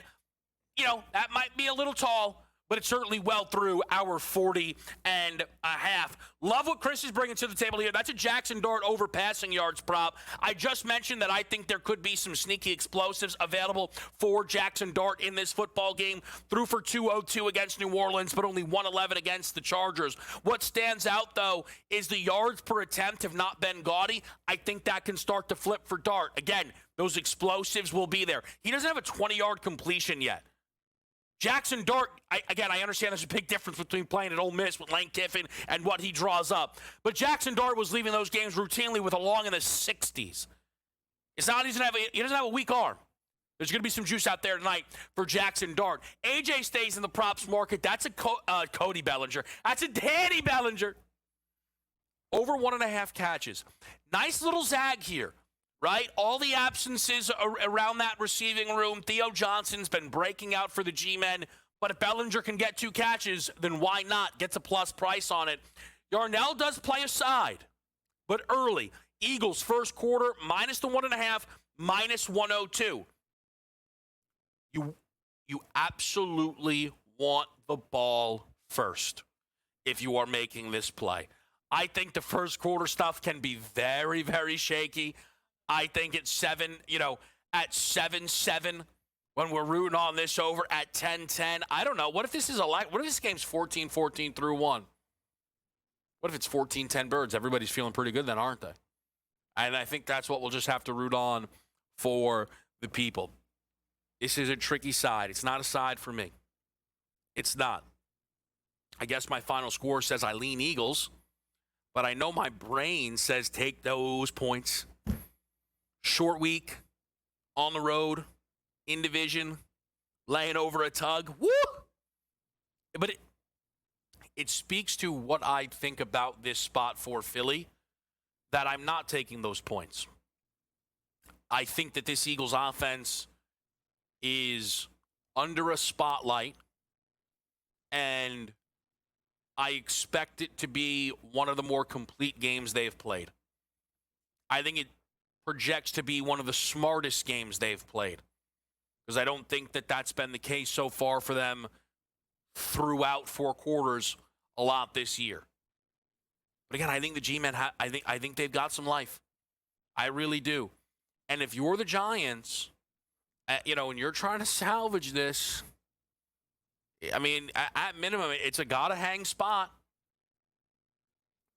That might be a little tall, but it's certainly well through our 40.5. Love what Chris is bringing to the table here. That's a Jackson Dart over passing yards prop. I just mentioned that I think there could be some sneaky explosives available for Jackson Dart in this football game. Threw for 202 against New Orleans, but only 111 against the Chargers. What stands out, though, is the yards per attempt have not been gaudy. I think that can start to flip for Dart. Again, those explosives will be there. He doesn't have a 20-yard completion yet. Jackson Dart, I understand there's a big difference between playing at Ole Miss with Lane Kiffin and what he draws up. But Jackson Dart was leaving those games routinely with a long in the 60s. He doesn't have a weak arm. There's going to be some juice out there tonight for Jackson Dart. AJ stays in the props market. That's a Cody Bellinger. That's a Danny Bellinger. Over 1.5 catches. Nice little zag here. Right? All the absences around that receiving room. Theo Johnson's been breaking out for the G-men. But if Bellinger can get 2 catches, then why not? Gets a plus price on it. Yarnell does play a side, but early. Eagles first quarter, minus the 1.5, minus 102. You absolutely want the ball first if you are making this play. I think the first quarter stuff can be very, very shaky. I think at 7-7, when we're rooting on this over at 10-10. I don't know. What if this is what if this game's 14-14 through 1? What if it's 14-10 birds? Everybody's feeling pretty good then, aren't they? And I think that's what we'll just have to root on for the people. This is a tricky side. It's not a side for me. It's not. I guess my final score says I lean Eagles, but I know my brain says take those points. Short week, on the road, in division, laying over a tug. Woo! But it speaks to what I think about this spot for Philly, that I'm not taking those points. I think that this Eagles offense is under a spotlight, and I expect it to be one of the more complete games they've played. I think it projects to be one of the smartest games they've played, because I don't think that that's been the case so far for them throughout 4 quarters a lot this year. But again, I think the G-men, I think they've got some life. I really do. And if you're the Giants, and you're trying to salvage this, I mean, at minimum, it's a gotta hang spot.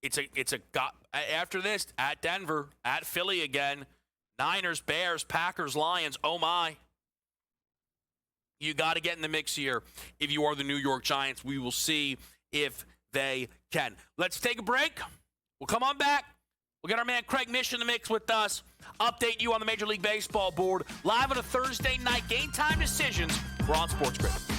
It's a got after this at Denver, at Philly again, Niners, Bears, Packers, Lions. Oh my! You got to get in the mix here. If you are the New York Giants, we will see if they can. Let's take a break. We'll come on back. We'll get our man Craig Mish in the mix with us. Update you on the Major League Baseball board. Live on a Thursday night. Game time decisions. We're on SportsGrid.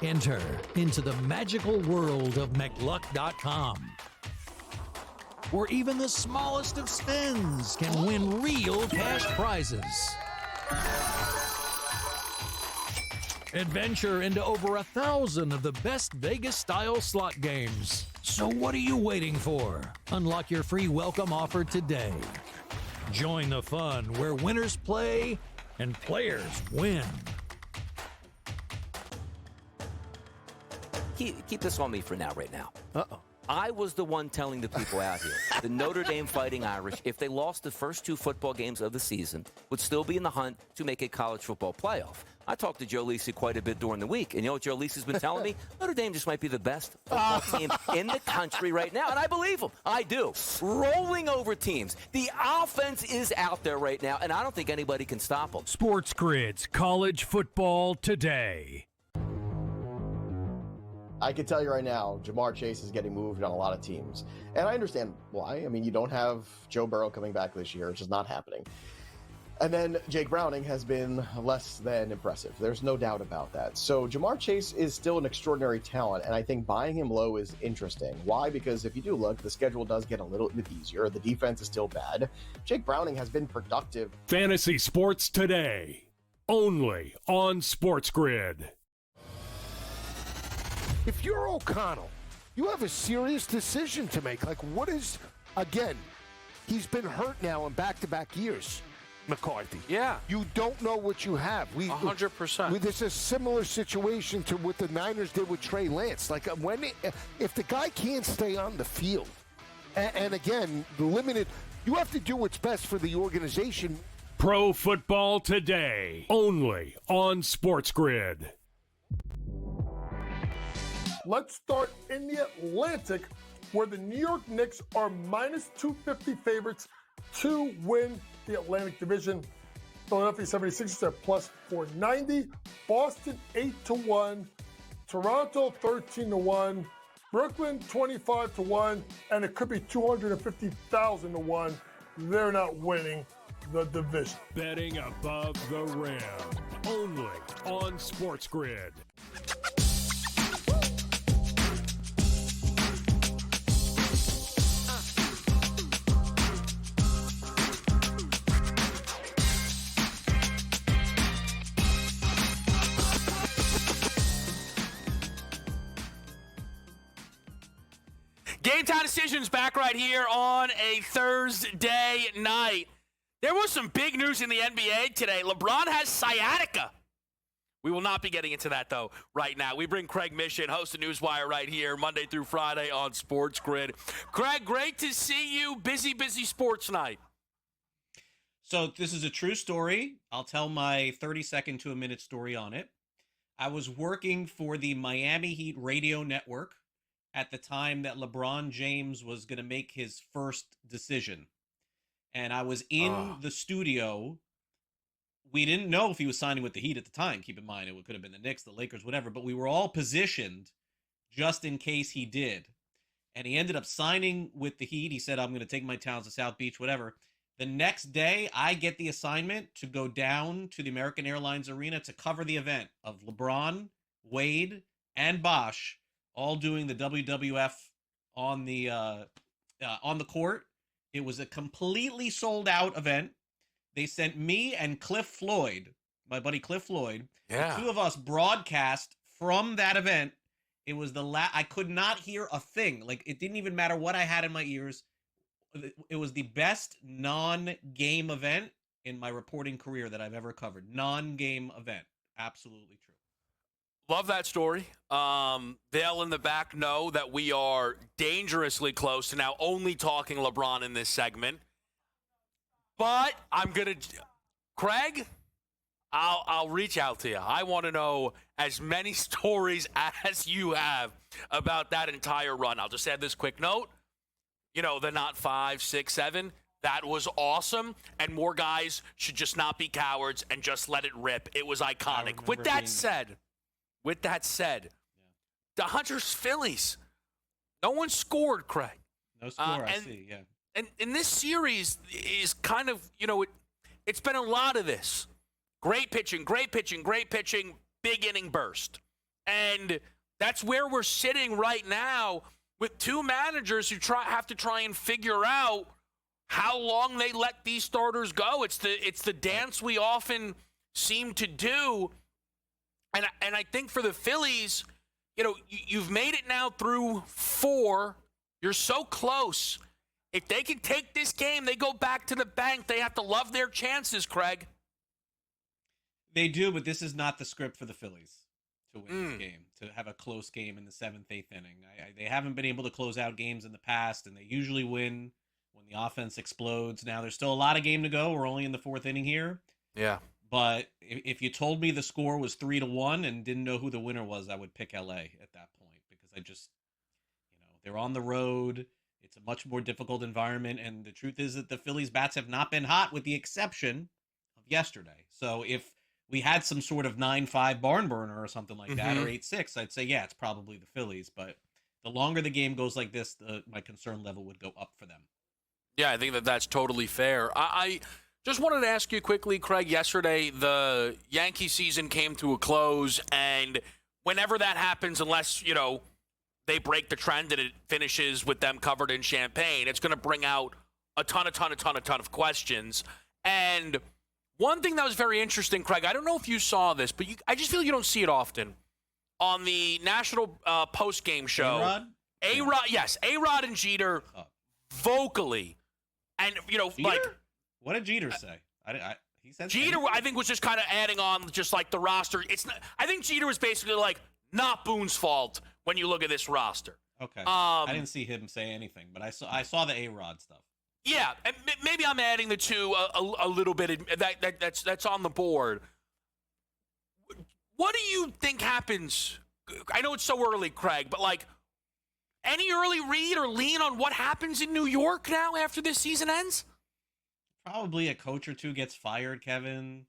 Enter into the magical world of McLuck.com, where even the smallest of spins can win real cash prizes. Adventure into over 1,000 of the best Vegas-style slot games. So what are you waiting for? Unlock your free welcome offer today. Join the fun where winners play and players win. Keep this on me for now, right now. Uh-oh. I was the one telling the people out here, the Notre Dame Fighting Irish, if they lost the first 2 football games of the season, would still be in the hunt to make a college football playoff. I talked to Joe Lisi quite a bit during the week, and you know what Joe Lisi's been telling me? Notre Dame just might be the best football team in the country right now, and I believe him. I do. Rolling over teams. The offense is out there right now, and I don't think anybody can stop them. SportsGrid's College Football Today. I can tell you right now, Jamar Chase is getting moved on a lot of teams. And I understand why. I mean, you don't have Joe Burrow coming back this year. It's just not happening. And then Jake Browning has been less than impressive. There's no doubt about that. So Jamar Chase is still an extraordinary talent, and I think buying him low is interesting. Why? Because if you do look, the schedule does get a little bit easier. The defense is still bad. Jake Browning has been productive. Fantasy Sports Today, only on SportsGrid. If you're O'Connell, you have a serious decision to make. Like, what is, again, he's been hurt now in back-to-back years, McCarthy. Yeah. You don't know what you have. 100%. This is a similar situation to what the Niners did with Trey Lance. Like, if the guy can't stay on the field, and again, limited, you have to do what's best for the organization. Pro Football Today, only on SportsGrid. Let's start in the Atlantic, where the New York Knicks are minus 250 favorites to win the Atlantic Division. Philadelphia 76ers are plus 490. Boston 8-1. Toronto 13-1. Brooklyn 25-1. And it could be 250,000-1. They're not winning the division. Betting above the rim, only on SportsGrid. Game Time Decisions back right here on a Thursday night. There was some big news in the NBA today. LeBron has sciatica. We will not be getting into that, though, right now. We bring Craig Mission, host of Newswire, right here, Monday through Friday on SportsGrid. Craig, great to see you. Busy sports night. So this is a true story. I'll tell my 30-second to a minute story on it. I was working for the Miami Heat radio network at the time that LeBron James was going to make his first decision. And I was in the studio. We didn't know if he was signing with the Heat at the time. Keep in mind, it could have been the Knicks, the Lakers, whatever. But we were all positioned just in case he did. And he ended up signing with the Heat. He said, I'm going to take my talents to South Beach, whatever. The next day, I get the assignment to go down to the American Airlines Arena to cover the event of LeBron, Wade, and Bosh all doing the WWF on the court. It was a completely sold-out event. They sent me and Cliff Floyd, my buddy Cliff Floyd. Yeah. The two of us broadcast from that event. It was I could not hear a thing. Like, it didn't even matter what I had in my ears. It was the best non-game event in my reporting career that I've ever covered. Non-game event. Absolutely true. Love that story. They'll in the back know that we are dangerously close to now only talking LeBron in this segment. But I'm going to, Craig, I'll reach out to you. I want to know as many stories as you have about that entire run. I'll just add this quick note. You know, they're not 5, 6, 7. That was awesome. And more guys should just not be cowards and just let it rip. It was iconic. With that said, the Hunters Phillies, no one scored, Craig. No score, I see, yeah. And this series is kind of, you know, it's been a lot of this. Great pitching, big inning burst. And that's where we're sitting right now with two managers who have to try and figure out how long they let these starters go. It's the dance we often seem to do. And I think for the Phillies, you know, you've made it now through 4. You're so close. If they can take this game, they go back to the bank. They have to love their chances, Craig. They do, but this is not the script for the Phillies to win this game, to have a close game in the 7th, 8th inning. They haven't been able to close out games in the past, and they usually win when the offense explodes. Now, there's still a lot of game to go. We're only in the 4th inning here. Yeah. But if you told me the score was 3-1 and didn't know who the winner was, I would pick LA at that point because I just, you know, they're on the road. It's a much more difficult environment, and the truth is that the Phillies' bats have not been hot with the exception of yesterday. So if we had some sort of 9-5 barn burner or something like that, or 8-6, I'd say, yeah, it's probably the Phillies. But the longer the game goes like this, my concern level would go up for them. Yeah, I think that's totally fair. I just wanted to ask you quickly, Craig, yesterday the Yankee season came to a close, and whenever that happens, unless, you know, they break the trend and it finishes with them covered in champagne, it's going to bring out a ton of questions. And one thing that was very interesting, Craig, I don't know if you saw this, but I just feel you don't see it often. On the national post-game show, A-Rod, yes, A-Rod and Jeter vocally, and, you know, Jeter? like... What did Jeter say? He said Jeter, anything? I think, was just kind of adding on just like the roster. It's not, I think Jeter was basically like, not Boone's fault when you look at this roster. Okay. I didn't see him say anything, but I saw the A-Rod stuff. Yeah, and maybe I'm adding the two a little bit. That's on the board. What do you think happens? I know it's so early, Craig, but like any early read or lean on what happens in New York now after this season ends? Probably a coach or two gets fired, Kevin.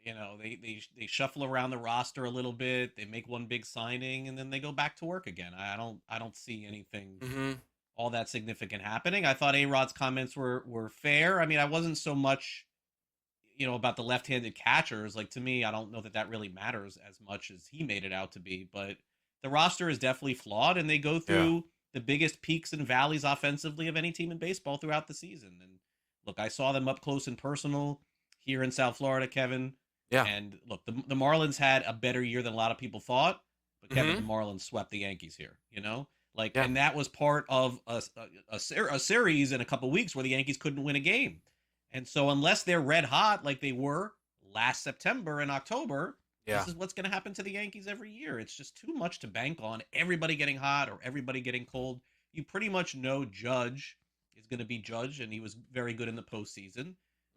You know, they shuffle around the roster a little bit. They make one big signing, and then they go back to work again. I don't see anything all that significant happening. I thought A-Rod's comments were fair. I mean, I wasn't so much, you know, about the left-handed catchers. Like, to me, I don't know that really matters as much as he made it out to be. But the roster is definitely flawed, and they go through the biggest peaks and valleys offensively of any team in baseball throughout the season. And look, I saw them up close and personal here in South Florida, Kevin. Yeah. And look, the Marlins had a better year than a lot of people thought, but Kevin, the Marlins swept the Yankees here, you know? And that was part of a series in a couple weeks where the Yankees couldn't win a game. And so unless they're red hot like they were last September and October, this is what's going to happen to the Yankees every year. It's just too much to bank on everybody getting hot or everybody getting cold. You pretty much know Judge is going to be Judge, and he was very good in the postseason.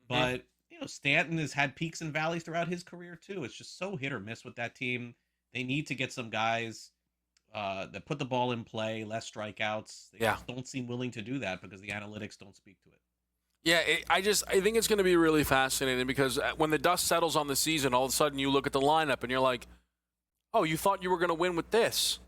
But, Stanton has had peaks and valleys throughout his career, too. It's just so hit or miss with that team. They need to get some guys that put the ball in play, less strikeouts. They just don't seem willing to do that because the analytics don't speak to it. Yeah, I think it's going to be really fascinating because when the dust settles on the season, all of a sudden you look at the lineup and you're like, oh, you thought you were going to win with this.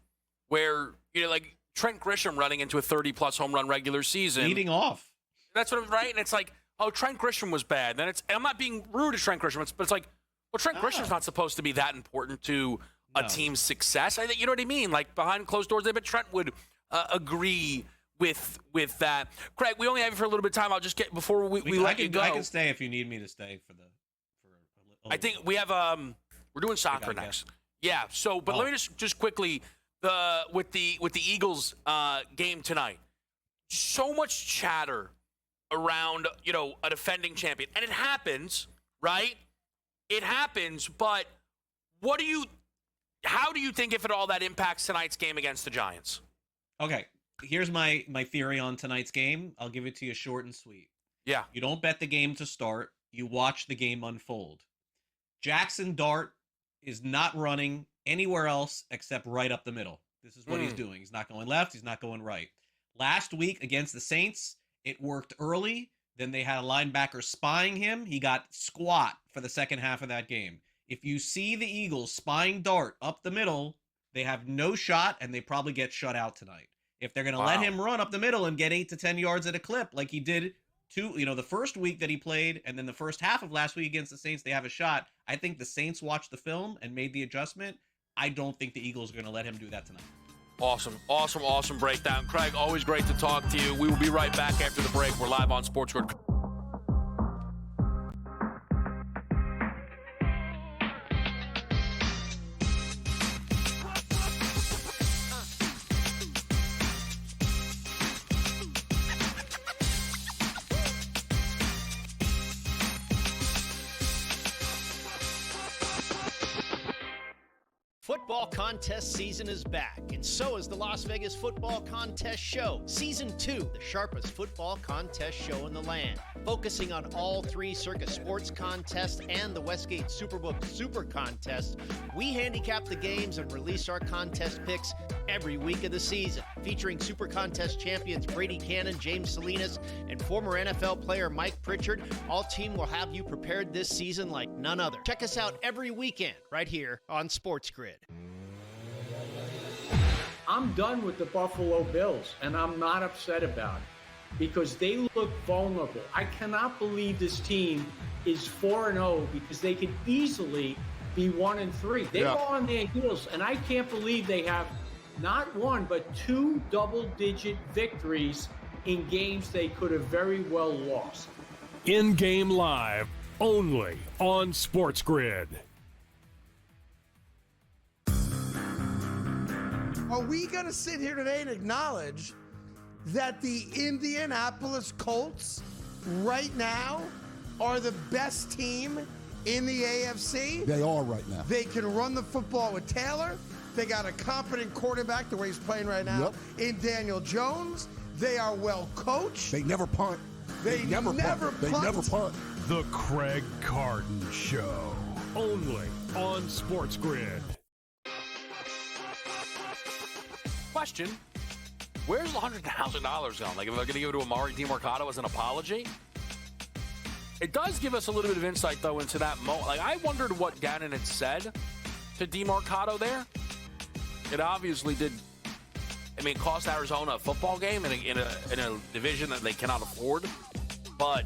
Where, like Trent Grisham running into a 30-plus home run regular season. Leading off. That's what I'm right. And it's like, oh, Trent Grisham was bad. Then I'm not being rude to Trent Grisham, but it's like, well, Trent Grisham's not supposed to be that important to a team's success. I think, you know what I mean? Like behind closed doors, I bet Trent would agree with that. Craig, we only have you for a little bit of time. I'll just get before we let you go. I can stay if you need me to stay for a little. I think we have we're doing soccer next. Yeah. So, but let me just quickly with the Eagles game tonight. So much chatter around a defending champion, and it happens, right? It happens, but how do you think, if at all, that impacts tonight's game against the Giants? Okay. Here's my theory on tonight's game. I'll give it to you short and sweet. Yeah. You don't bet the game to start. You watch the game unfold. Jackson Dart is not running anywhere else except right up the middle. This is what he's doing. He's not going left. He's not going right. Last week against the Saints, it worked early. Then they had a linebacker spying him. He got squat for the second half of that game. If you see the Eagles spying Dart up the middle, they have no shot, and they probably get shut out tonight. If they're going to let him run up the middle and get 8 to 10 yards at a clip like he did the first week that he played and then the first half of last week against the Saints, they have a shot. I think the Saints watched the film and made the adjustment. I don't think the Eagles are going to let him do that tonight. Awesome breakdown. Craig, always great to talk to you. We will be right back after the break. We're live on SportsGrid. Football contest season is back, and so is the Las Vegas Football Contest Show. Season 2, the sharpest football contest show in the land. Focusing on all 3 Circus Sports contests and the Westgate Superbook Super Contest, we handicap the games and release our contest picks every week of the season. Featuring Super Contest champions Brady Cannon, James Salinas, and former NFL player Mike Pritchard, all team will have you prepared this season like none other. Check us out every weekend right here on SportsGrid. I'm done with the Buffalo Bills, and I'm not upset about it because they look vulnerable. I cannot believe this team is 4-0 because they could easily be 1-3. They go on their heels, and I can't believe they have not 1 but 2 double-digit victories in games they could have very well lost. In-game live, only on SportsGrid. Are we going to sit here today and acknowledge that the Indianapolis Colts right now are the best team in the AFC? They are right now. They can run the football with Taylor. They got a competent quarterback, the way he's playing right now, in Daniel Jones. They are well coached. They never punt. They never punt. They never punt. The Craig Carton Show, only on SportsGrid. Question, where's the $100,000 going? Like, am I going to give it to Amari DiMercato as an apology? It does give us a little bit of insight, though, into that moment. Like, I wondered what Gannon had said to DiMercato there. It obviously did, cost Arizona a football game in a division that they cannot afford. But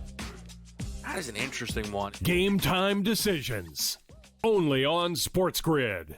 that is an interesting one. Game time decisions, only on SportsGrid.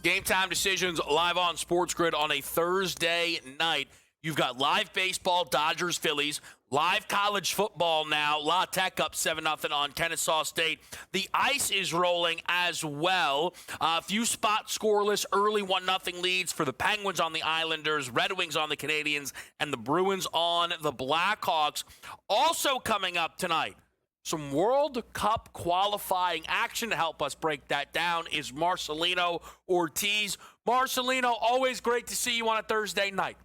Game Time Decisions live on SportsGrid on a Thursday night. You've got live baseball, Dodgers, Phillies, live college football now. La Tech up 7-0 on Kennesaw State. The ice is rolling as well. A few spot scoreless early 1-0 leads for the Penguins on the Islanders, Red Wings on the Canadians, and the Bruins on the Blackhawks. Also coming up tonight, some World Cup qualifying action. To help us break that down is Marcelino Ortiz. Marcelino, always great to see you on a Thursday night.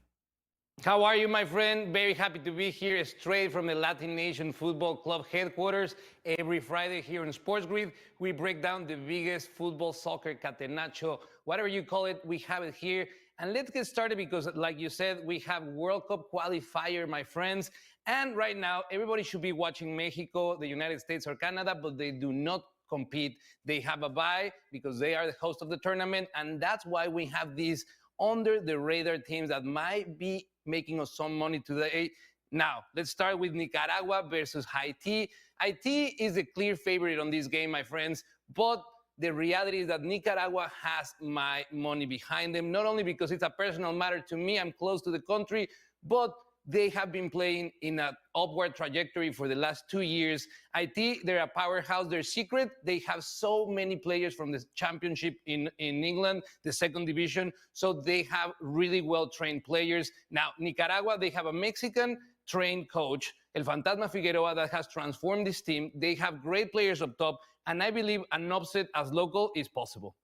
How are you, my friend? Very happy to be here straight from the Latin Nation Football Club headquarters. Every Friday here on SportsGrid, we break down the biggest football, soccer, catenaccio, whatever you call it, we have it here. And let's get started because, like you said, we have World Cup qualifier, my friends. And right now, everybody should be watching Mexico, the United States, or Canada, but they do not compete. They have a bye because they are the host of the tournament. And that's why we have these under-the-radar teams that might be making us some money today. Now, let's start with Nicaragua versus Haiti. Haiti is the clear favorite on this game, my friends, but the reality is that Nicaragua has my money behind them, not only because it's a personal matter to me, I'm close to the country, but they have been playing in an upward trajectory for the last 2 years. Haiti, they're a powerhouse. Their secret, they have so many players from the championship in England, the second division. So they have really well-trained players. Now, Nicaragua, they have a Mexican-trained coach, El Fantasma Figueroa, that has transformed this team. They have great players up top, and I believe an upset as local is possible.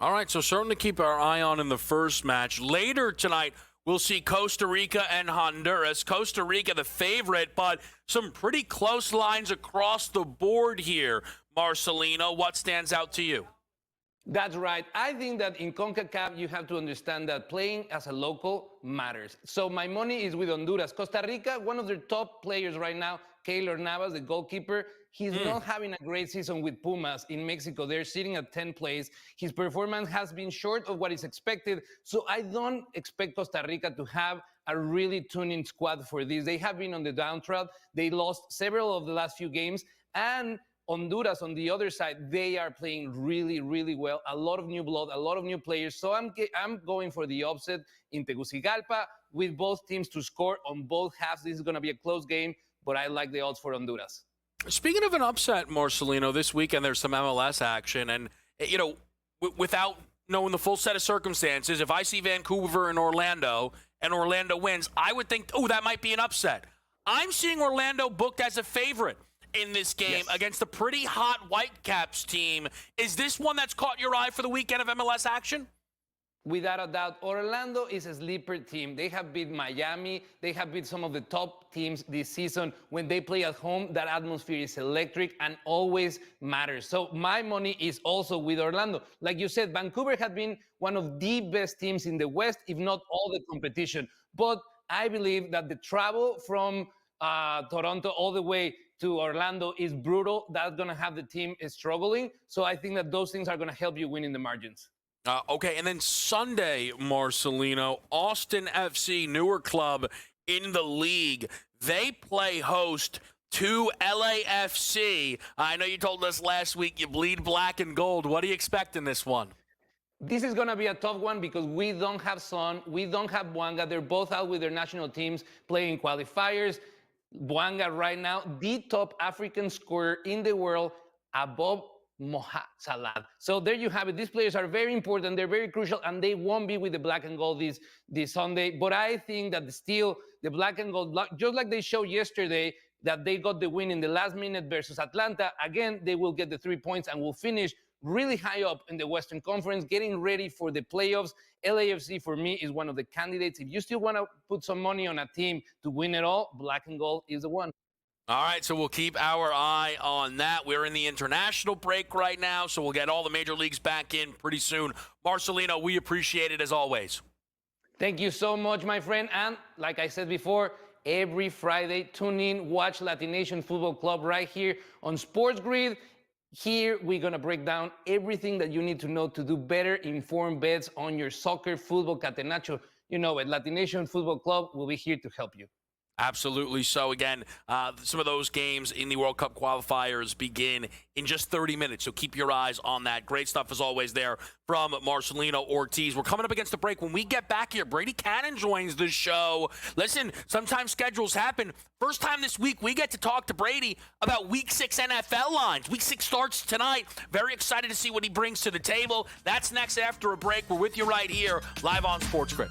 All right, so something to keep our eye on in the first match. Later tonight, we'll see Costa Rica and Honduras. Costa Rica, the favorite, but some pretty close lines across the board here. Marcelino, what stands out to you? That's right. I think that in CONCACAF, you have to understand that playing as a local matters. So my money is with Honduras. Costa Rica, one of their top players right now, Keylor Navas, the goalkeeper, he's not having a great season with Pumas in Mexico. They're sitting at 10th place. His performance has been short of what is expected. So I don't expect Costa Rica to have a really tuning squad for this. They have been on the downtrend. They lost several of the last few games. And Honduras, on the other side, they are playing really, really well. A lot of new blood, a lot of new players. So I'm going for the upset in Tegucigalpa with both teams to score on both halves. This is going to be a close game, but I like the odds for Honduras. Speaking of an upset, Marcelino, this weekend there's some MLS action. And, you know, without knowing the full set of circumstances, if I see Vancouver and Orlando wins, I would think, oh, that might be an upset. I'm seeing Orlando booked as a favorite in this game against a pretty hot Whitecaps team. Is this one that's caught your eye for the weekend of MLS action? Without a doubt, Orlando is a sleeper team. They have beat Miami. They have beat some of the top teams this season. When they play at home, that atmosphere is electric and always matters. So my money is also with Orlando. Like you said, Vancouver had been one of the best teams in the West, if not all the competition. But I believe that the travel from Toronto all the way to Orlando is brutal. That's going to have the team struggling. So I think that those things are going to help you win in the margins. Okay, and then Sunday, Marcelino, Austin FC, newer club in the league. They play host to LAFC. I know you told us last week you bleed black and gold. What do you expect in this one? This is going to be a tough one because we don't have Son, we don't have Bouanga. They're both out with their national teams playing qualifiers. Bouanga right now, the top African scorer in the world, above Mohamed Salah. So there you have it. These players are very important. They're very crucial, and they won't be with the black and gold this Sunday. But I think that still the black and gold, just like they showed yesterday, that they got the win in the last minute versus Atlanta, again, they will get the 3 points and will finish really high up in the Western Conference, getting ready for the playoffs. LAFC, for me, is one of the candidates. If you still want to put some money on a team to win it all, black and gold is the one. All right, so we'll keep our eye on that. We're in the international break right now, so we'll get all the major leagues back in pretty soon. Marcelino, we appreciate it as always. Thank you so much, my friend. And like I said before, every Friday, tune in, watch Latin Nation Football Club right here on SportsGrid. Here, we're going to break down everything that you need to know to do better informed bets on your soccer, football, catenaccio. You know it. Latin Nation Football Club will be here to help you. Absolutely. So, again, some of those games in the World Cup qualifiers begin in just 30 minutes. So keep your eyes on that. Great stuff, as always, there from Marcelino Ortiz. We're coming up against the break. When we get back here, Brady Cannon joins the show. Listen, sometimes schedules happen. First time this week, we get to talk to Brady about Week 6 NFL lines. Week 6 starts tonight. Very excited to see what he brings to the table. That's next after a break. We're with you right here, live on SportsGrid.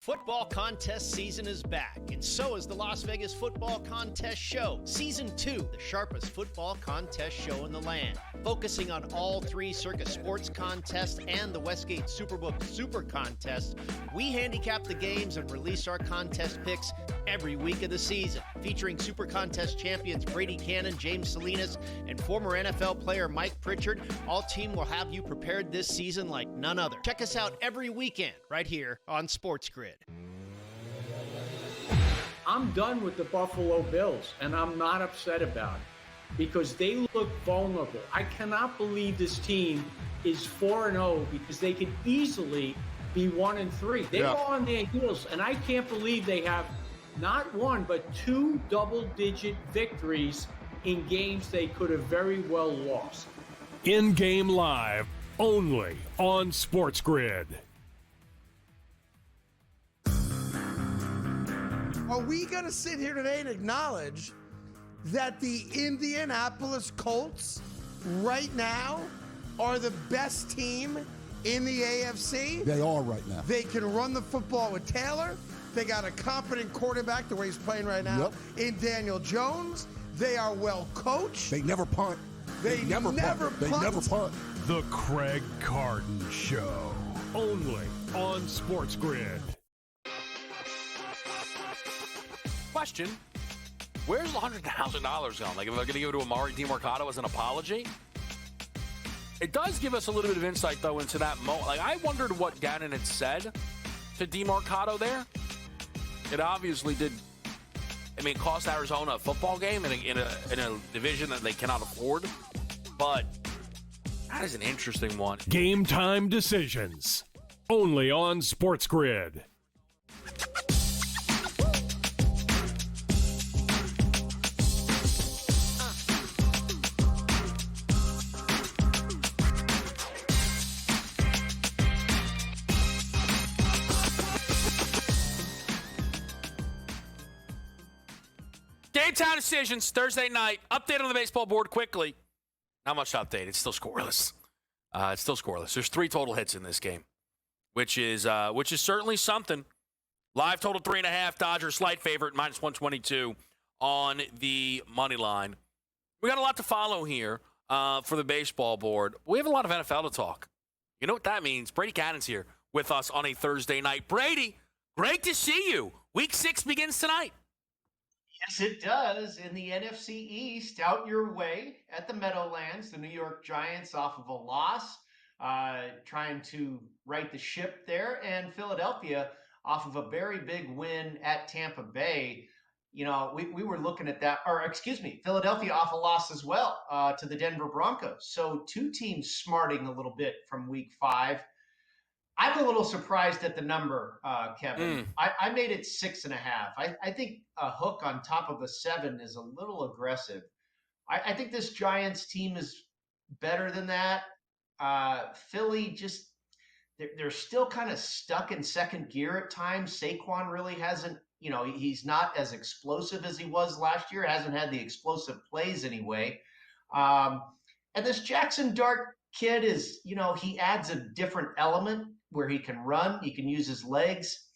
Football contest season is back, and so is the Las Vegas Football Contest Show. Season 2, the sharpest football contest show in the land. Focusing on all three Circa Sports contests and the Westgate Superbook Super Contest, we handicap the games and release our contest picks every week of the season. Featuring Super Contest champions Brady Cannon, James Salinas, and former NFL player Mike Pritchard, all team will have you prepared this season like none other. Check us out every weekend right here on SportsGrid. I'm done with the Buffalo Bills, and I'm not upset about it because they look vulnerable. I cannot believe this team is 4-0 because they could easily be 1-3. They go on their heels, and I can't believe they have not one but two double-digit victories in games they could have very well lost. In-game live, only on SportsGrid. Are we going to sit here today and acknowledge that the Indianapolis Colts right now are the best team in the AFC? They are right now. They can run the football with Taylor. They got a competent quarterback, the way he's playing right now, in Daniel Jones. They are well coached. They never punt. They never punt. They never punt. The Craig Carton Show, only on SportsGrid. Question, where's the $100,000 going? Like, am I going to give it to Amari DiMercato as an apology? It does give us a little bit of insight, though, into that moment. Like, I wondered what Gannon had said to DiMercato there. It obviously did, cost Arizona a football game in a division that they cannot afford. But that is an interesting one. Game time decisions, only on SportsGrid. Game time decisions, Thursday night. Update on the baseball board quickly. Not much to update. It's still scoreless. There's 3 total hits in this game, which is certainly something. Live total 3.5. Dodgers slight favorite, -122 on the money line. We got a lot to follow here for the baseball board. We have a lot of NFL to talk. You know what that means? Brady Cannon's here with us on a Thursday night. Brady, great to see you. Week 6 begins tonight. Yes, it does. In the NFC East, out your way at the Meadowlands, the New York Giants off of a loss, trying to right the ship there, and Philadelphia off of a very big win at Tampa Bay. You know, we were looking at that, Philadelphia off a loss as well to the Denver Broncos. So 2 teams smarting a little bit from week 5. I'm a little surprised at the number, Kevin. I made it 6.5. I think a hook on top of a 7 is a little aggressive. I think this Giants team is better than that. Philly just, they're still kind of stuck in second gear at times. Saquon really hasn't, he's not as explosive as he was last year. Hasn't had the explosive plays anyway. And this Jackson Dart kid is, he adds a different element where he can run, he can use his legs.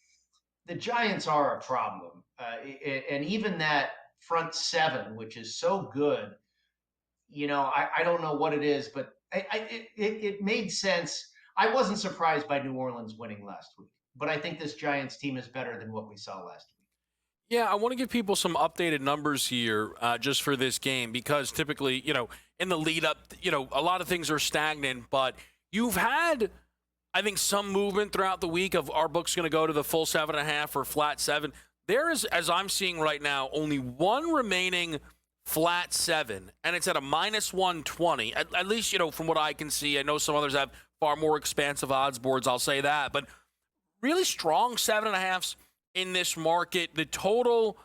The Giants are a problem. And even that front 7, which is so good, I don't know what it is, but it made sense. I wasn't surprised by New Orleans winning last week, but I think this Giants team is better than what we saw last week. Yeah, I want to give people some updated numbers here just for this game because typically, in the lead up, a lot of things are stagnant, but you've had, I think, some movement throughout the week of our book's going to go to the full 7.5 or flat 7. There is, as I'm seeing right now, only one remaining flat 7, and it's at a minus 120. At least, from what I can see. I know some others have far more expansive odds boards, I'll say that, but really strong 7.5s in this market. The total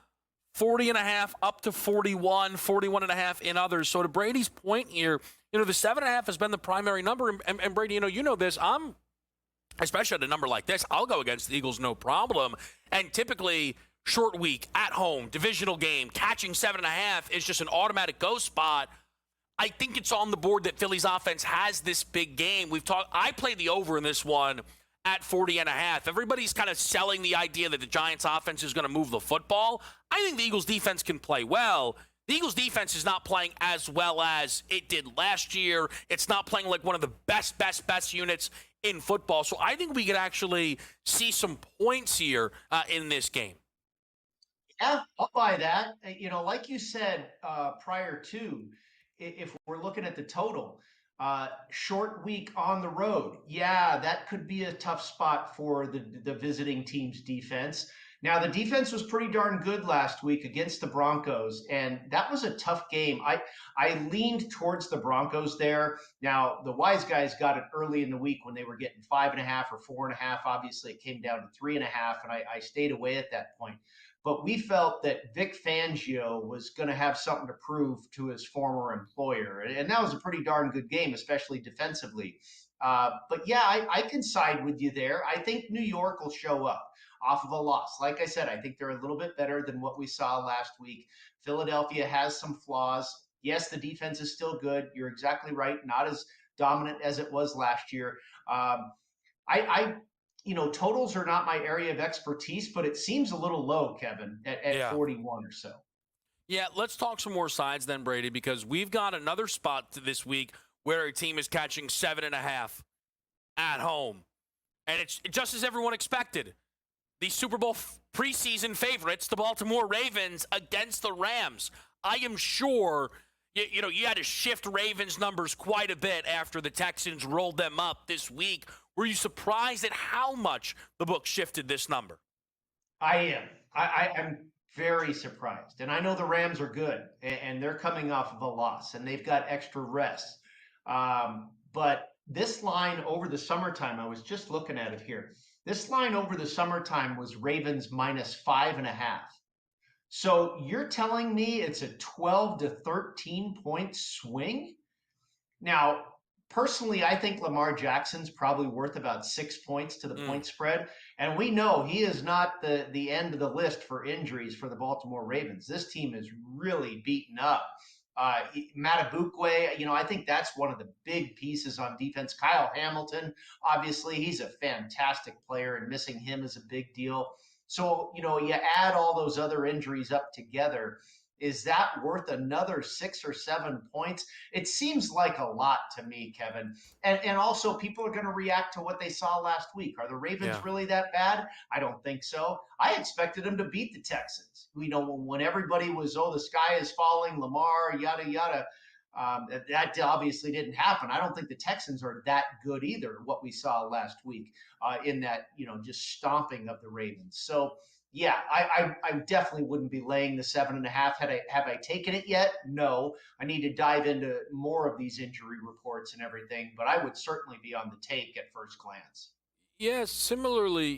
40.5 up to 41.5 in others. So to Brady's point here, the 7.5 has been the primary number. And Brady, you know this. Especially at a number like this, I'll go against the Eagles no problem. And typically, short week, at home, divisional game, catching 7.5 is just an automatic go spot. I think it's on the board that Philly's offense has this big game. I played the over in this one at 40.5. Everybody's kind of selling the idea that the Giants offense is going to move the football. I think the Eagles defense can play well. The Eagles defense is not playing as well as it did last year. It's not playing like one of the best units in football. So I think we could actually see some points here in this game. Yeah, I'll buy that. Like you said prior to, if we're looking at the total, short week on the road. Yeah, that could be a tough spot for the visiting team's defense. Now, the defense was pretty darn good last week against the Broncos, and that was a tough game. I leaned towards the Broncos there. Now, the wise guys got it early in the week when they were getting 5.5 or 4.5. Obviously, it came down to 3.5, and I stayed away at that point. But we felt that Vic Fangio was going to have something to prove to his former employer. And that was a pretty darn good game, especially defensively. But yeah, I can side with you there. I think New York will show up off of a loss. Like I said, I think they're a little bit better than what we saw last week. Philadelphia has some flaws. Yes, the defense is still good. You're exactly right. Not as dominant as it was last year. Totals are not my area of expertise, but it seems a little low, Kevin, at 41 or so. Yeah, let's talk some more sides then, Brady, because we've got another spot this week where a team is catching 7.5 at home. And it's just as everyone expected. The Super Bowl preseason favorites, the Baltimore Ravens, against the Rams. I am sure you had to shift Ravens numbers quite a bit after the Texans rolled them up this week. Were you surprised at how much the book shifted this number? I am. I am very surprised. And I know the Rams are good, and they're coming off of a loss, and they've got extra rest. But this line over the summertime, I was just looking at it here. This line over the summertime was Ravens minus 5.5. So you're telling me it's a 12 to 13 point swing? Now, personally, I think Lamar Jackson's probably worth about 6 points to the point spread. And we know he is not the end of the list for injuries for the Baltimore Ravens. This team is really beaten up. Matabukwe, I think that's one of the big pieces on defense. Kyle Hamilton, obviously, he's a fantastic player, and missing him is a big deal. So, you add all those other injuries up together. Is that worth another 6 or 7 points? It seems like a lot to me, Kevin. And also, people are going to react to what they saw last week. Are the Ravens really that bad? I don't think so. I expected them to beat the Texans. When everybody was, the sky is falling, Lamar, yada, yada. That obviously didn't happen. I don't think the Texans are that good either, what we saw last week in that, just stomping of the Ravens. So, yeah, I definitely wouldn't be laying the 7.5. Have I taken it yet? No. I need to dive into more of these injury reports and everything, but I would certainly be on the take at first glance. Yeah, similarly,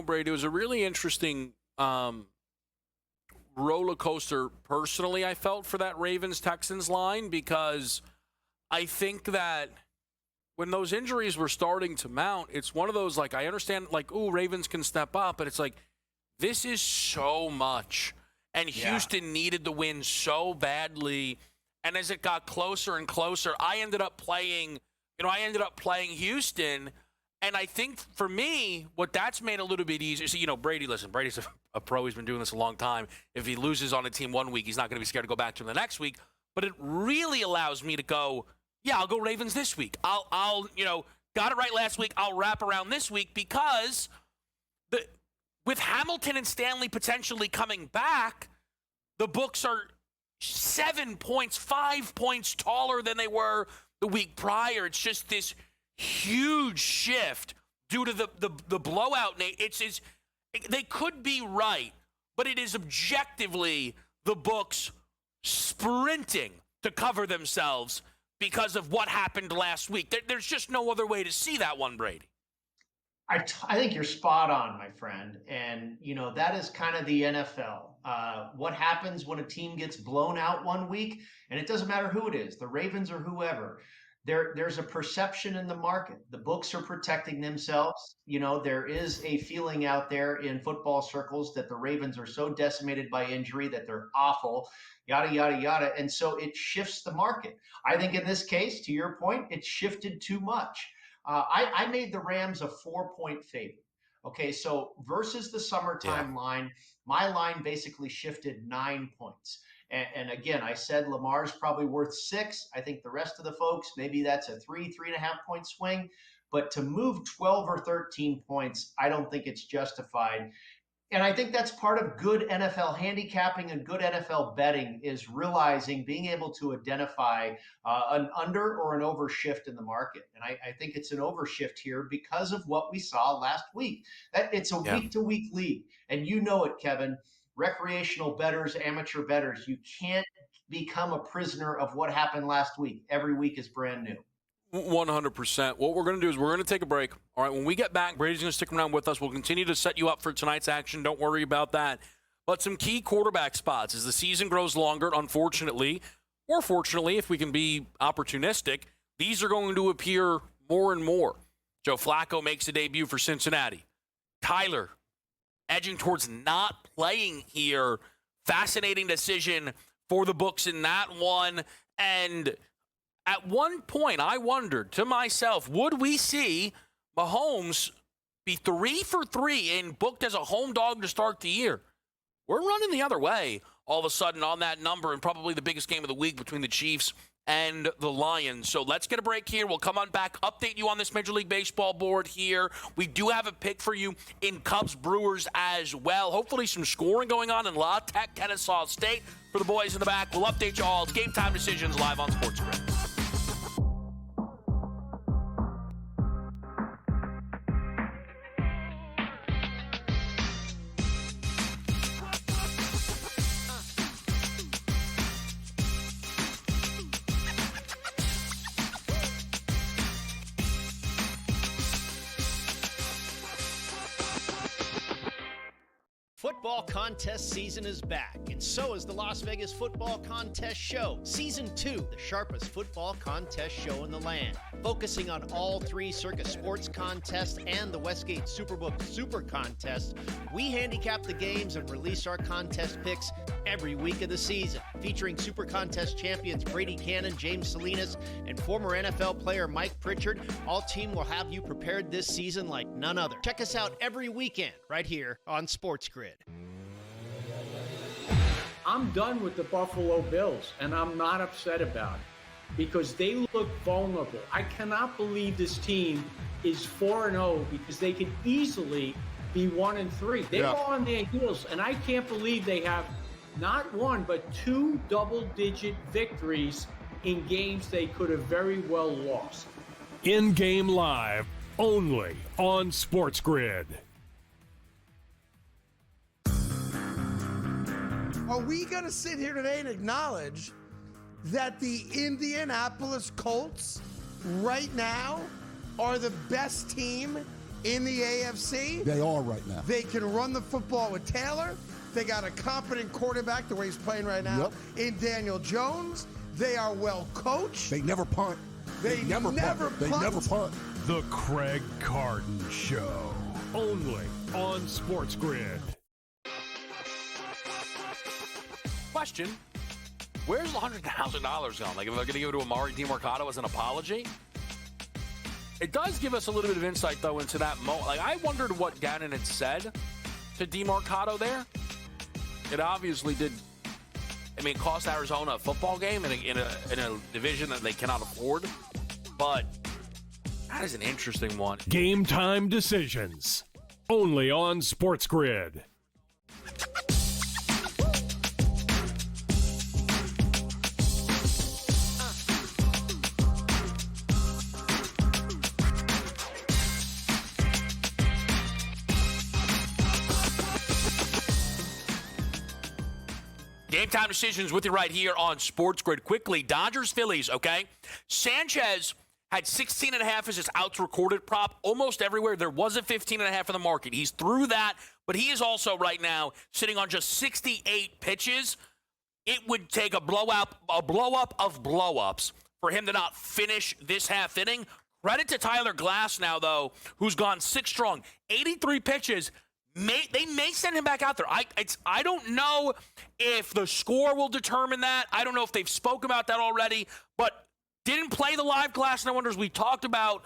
Brady, it was a really interesting roller coaster personally, I felt, for that Ravens-Texans line, because I think that when those injuries were starting to mount, it's one of those, I understand, Ravens can step up, but it's this is so much. And Houston needed the win so badly. And as it got closer and closer, I ended up playing Houston. And I think for me, what that's made a little bit easier. So, Brady, listen, Brady's a pro. He's been doing this a long time. If he loses on a team one week, he's not going to be scared to go back to him the next week. But it really allows me to go, I'll go Ravens this week. I'll got it right last week. I'll wrap around this week because with Hamilton and Stanley potentially coming back, the books are 7 points, 5 points taller than they were the week prior. It's just this huge shift due to the blowout. They could be right, but it is objectively the books sprinting to cover themselves because of what happened last week. There's just no other way to see that one, Brady. I think you're spot on, my friend. And, that is kind of the NFL. What happens when a team gets blown out one week, and it doesn't matter who it is, the Ravens or whoever, there's a perception in the market. The books are protecting themselves. There is a feeling out there in football circles that the Ravens are so decimated by injury that they're awful, yada, yada, yada. And so it shifts the market. I think in this case, to your point, it shifted too much. I made the Rams a 4-point favorite. Okay, so versus the summertime line, my line basically shifted 9 points. And again, I said Lamar's probably worth 6. I think the rest of the folks, maybe that's a 3.5 point swing. But to move 12 or 13 points, I don't think it's justified. And I think that's part of good NFL handicapping and good NFL betting is realizing, being able to identify an under or an over shift in the market. And I think it's an over shift here because of what we saw last week. It's a week-to-week league. And you know it, Kevin. Recreational bettors, amateur bettors, you can't become a prisoner of what happened last week. Every week is brand new. 100%. What we're going to do is we're going to take a break. All right, when we get back, Brady's going to stick around with us. We'll continue to set you up for tonight's action. Don't worry about that. But some key quarterback spots as the season grows longer, unfortunately, or fortunately, if we can be opportunistic, these are going to appear more and more. Joe Flacco makes a debut for Cincinnati. Kyler edging towards not playing here. Fascinating decision for the books in that one. And at one point, I wondered to myself, would we see Mahomes be 3 for 3 and booked as a home dog to start the year? We're running the other way all of a sudden on that number, and probably the biggest game of the week between the Chiefs and the Lions. So let's get a break here. We'll come on back, update you on this Major League Baseball board here. We do have a pick for you in Cubs Brewers as well. Hopefully some scoring going on in La Tech, Kennesaw State for the boys in the back. We'll update you all. It's Game Time Decisions live on SportsGrid. Football contest season is back, and so is the Las Vegas Football Contest Show. Season 2, the sharpest football contest show in the land. Focusing on all 3 Circus Sports contests and the Westgate Superbook Super Contest, we handicap the games and release our contest picks every week of the season. Featuring Super Contest champions Brady Cannon, James Salinas, and former NFL player Mike Pritchard, all team will have you prepared this season like none other. Check us out every weekend right here on SportsGrid. I'm done with the Buffalo Bills, and I'm not upset about it because they look vulnerable. I cannot believe this team is 4-0 because they could easily be 1-3. They go on their heels, and I can't believe they have not 1 but 2 double-digit victories in games they could have very well lost. In-game live, only on SportsGrid. Are we going to sit here today and acknowledge that the Indianapolis Colts right now are the best team in the AFC? They are right now. They can run the football with Taylor. They got a competent quarterback, the way he's playing right now, in Daniel Jones. They are well coached. They never punt. They never punt. They never punt. The Craig Carton Show, only on SportsGrid. Question, where's the $100,000 going? Like, am I going to give it to Amari DiMercato as an apology? It does give us a little bit of insight, though, into that moment. Like, I wondered what Gannon had said to DiMercato there. It obviously did, it cost Arizona a football game in a division that they cannot afford. But that is an interesting one. Game Time Decisions, only on SportsGrid. Game time decisions with you right here on SportsGrid. Quickly, Dodgers, Phillies, okay? Sanchez had 16.5 as his outs recorded prop almost everywhere. There was a 15.5 in the market. He's through that, but he is also right now sitting on just 68 pitches. It would take a blow-up of blow-ups for him to not finish this half inning. Credit to Tyler Glass now, though, who's gone 6 strong. 83 pitches. They may send him back out there. I don't know if the score will determine that. I don't know if they've spoke about that already, but didn't play the live Glass no wonders we talked about,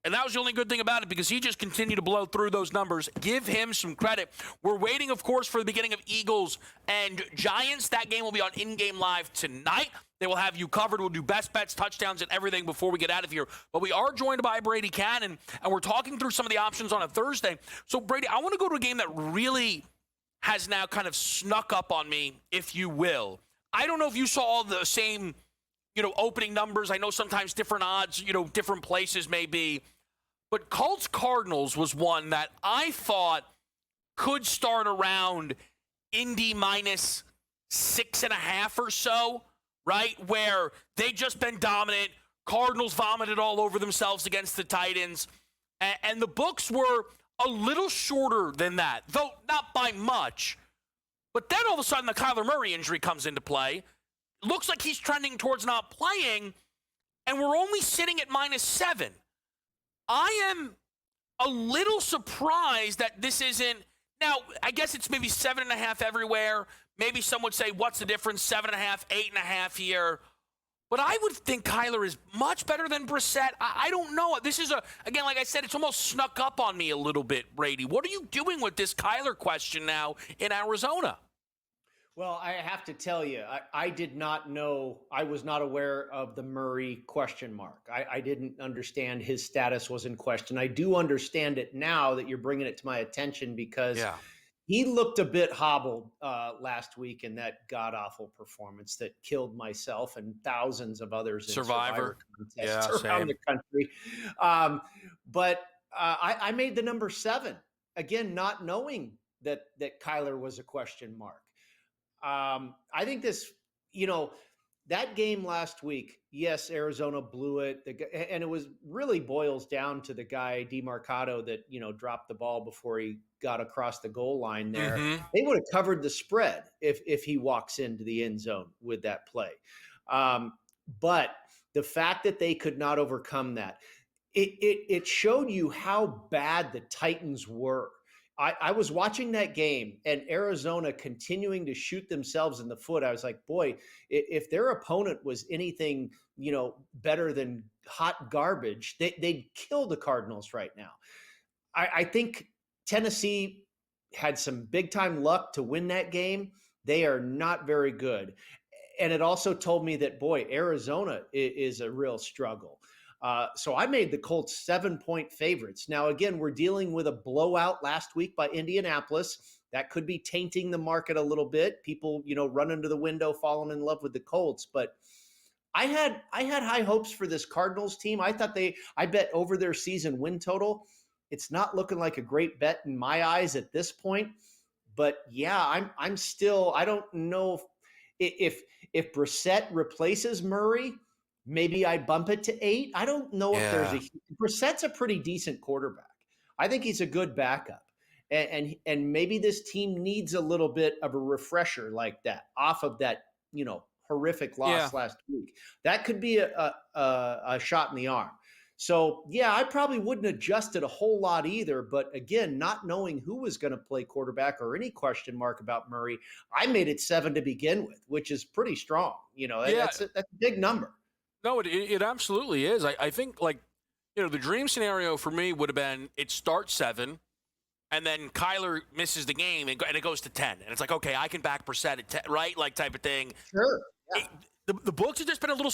and that was the only good thing about it because he just continued to blow through those numbers. Give him some credit. We're waiting, of course, for the beginning of Eagles and Giants. That game will be on In-Game Live tonight. They will have you covered. We'll do best bets, touchdowns, and everything before we get out of here. But we are joined by Brady Cannon, and we're talking through some of the options on a Thursday. So, Brady, I want to go to a game that really has now kind of snuck up on me, if you will. I don't know if you saw the same, opening numbers. I know sometimes different odds, different places may be. But Colts-Cardinals was one that I thought could start around Indy minus 6.5 or so. Right, where they just been dominant. Cardinals vomited all over themselves against the Titans. And the books were a little shorter than that, though not by much. But then all of a sudden the Kyler Murray injury comes into play. Looks like he's trending towards not playing, and we're only sitting at -7. I am a little surprised that this isn't. Now, I guess it's maybe 7.5 everywhere. Maybe some would say, what's the difference? 7.5, 8.5 here. But I would think Kyler is much better than Brissett. I don't know. This is, again, like I said, it's almost snuck up on me a little bit, Brady. What are you doing with this Kyler question now in Arizona? Well, I have to tell you, I did not know. I was not aware of the Murray question mark. I didn't understand his status was in question. I do understand it now that you're bringing it to my attention because he looked a bit hobbled last week in that god-awful performance that killed myself and thousands of others in Survivor contests around the country. But I made the number 7, again, not knowing that Kyler was a question mark. I think this, that game last week, yes, Arizona blew it. And it was really boils down to the guy, DeMarcado, that, dropped the ball before he got across the goal line there. Mm-hmm. They would have covered the spread if he walks into the end zone with that play. But the fact that they could not overcome that, it showed you how bad the Titans were. I was watching that game and Arizona continuing to shoot themselves in the foot. I was like, boy, if their opponent was anything, better than hot garbage, they'd kill the Cardinals right now. I think Tennessee had some big time luck to win that game. They are not very good. And it also told me that, boy, Arizona is a real struggle. So I made the Colts 7-point favorites. Now, again, we're dealing with a blowout last week by Indianapolis. That could be tainting the market a little bit. People, running to the window, falling in love with the Colts. But I had high hopes for this Cardinals team. I thought I bet over their season win total. It's not looking like a great bet in my eyes at this point. But yeah, I'm still. I don't know if Brissett replaces Murray. Maybe I bump it to 8. I don't know if there's Brissett's a pretty decent quarterback. I think he's a good backup. And maybe this team needs a little bit of a refresher like that off of that, horrific loss last week. That could be a shot in the arm. So, yeah, I probably wouldn't adjust it a whole lot either. But again, not knowing who was going to play quarterback or any question mark about Murray, I made it 7 to begin with, which is pretty strong. That's a big number. No, it absolutely is. I think, the dream scenario for me would have been it starts 7, and then Kyler misses the game, and it goes to 10. And it's like, okay, I can back Brissett at 10, right? Type of thing. Sure. Yeah. The books have just been a little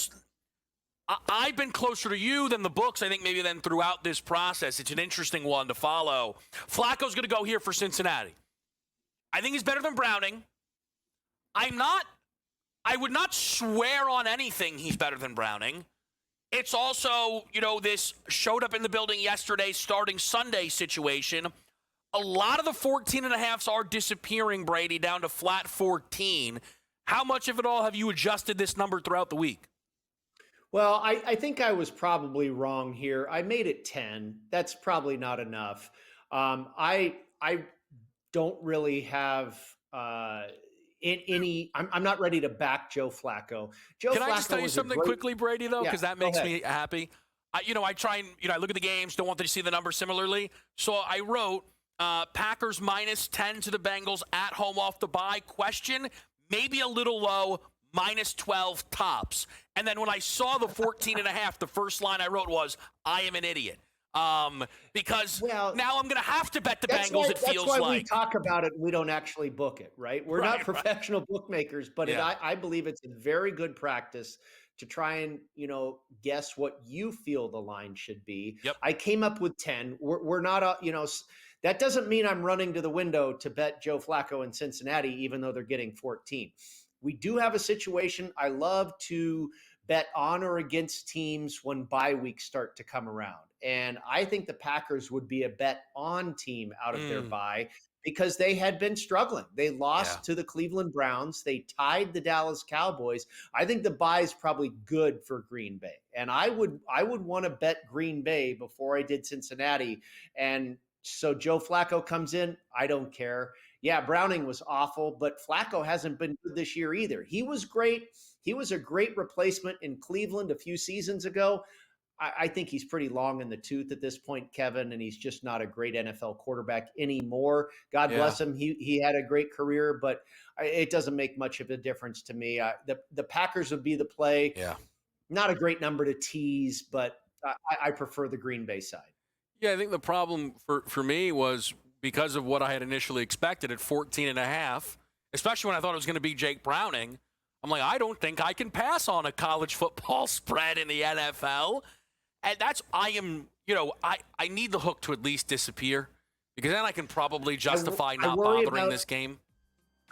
I've been closer to you than the books, I think, maybe than throughout this process. It's an interesting one to follow. Flacco's going to go here for Cincinnati. I think he's better than Browning. I would not swear on anything he's better than Browning. It's also, this showed up in the building yesterday, starting Sunday situation. A lot of the 14.5s are disappearing, Brady, down to flat 14. How much of it all have you adjusted this number throughout the week? Well, I think I was probably wrong here. I made it 10. That's probably not enough. I don't really have I'm not ready to back Joe Flacco. Can I just tell you something quickly, Brady, though? Because that makes me happy. I try and, I look at the games, don't want to see the numbers similarly. So I wrote Packers minus 10 to the Bengals at home off the bye. Question, maybe a little low, minus 12 tops. And then when I saw the 14.5, the first line I wrote was, I am an idiot. Because now I'm going to have to bet the Bengals, it feels like. That's why we talk about it. We don't actually book it, right? We're not professional bookmakers, but I believe it's a very good practice to try and, guess what you feel the line should be. Yep. I came up with 10. We're not, that doesn't mean I'm running to the window to bet Joe Flacco in Cincinnati, even though they're getting 14. We do have a situation. I love to bet on or against teams when bye weeks start to come around. And I think the Packers would be a bet on team out of their bye because they had been struggling. They lost to the Cleveland Browns. They tied the Dallas Cowboys. I think the bye is probably good for Green Bay. And I would want to bet Green Bay before I did Cincinnati. And so Joe Flacco comes in. I don't care. Yeah, Browning was awful, but Flacco hasn't been good this year either. He was great. He was a great replacement in Cleveland a few seasons ago. I think he's pretty long in the tooth at this point, Kevin, and he's just not a great NFL quarterback anymore. God bless him. He had a great career, but it doesn't make much of a difference to me. The Packers would be the play. Yeah. Not a great number to tease, but I prefer the Green Bay side. Yeah, I think the problem for me was because of what I had initially expected at 14.5, especially when I thought it was going to be Jake Browning. I'm like, I don't think I can pass on a college football spread in the NFL. And I need the hook to at least disappear because then I can probably justify not bothering this game.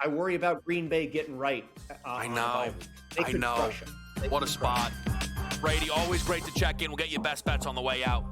I worry about Green Bay getting right. I know. What a spot. Brady, always great to check in. We'll get you best bets on the way out.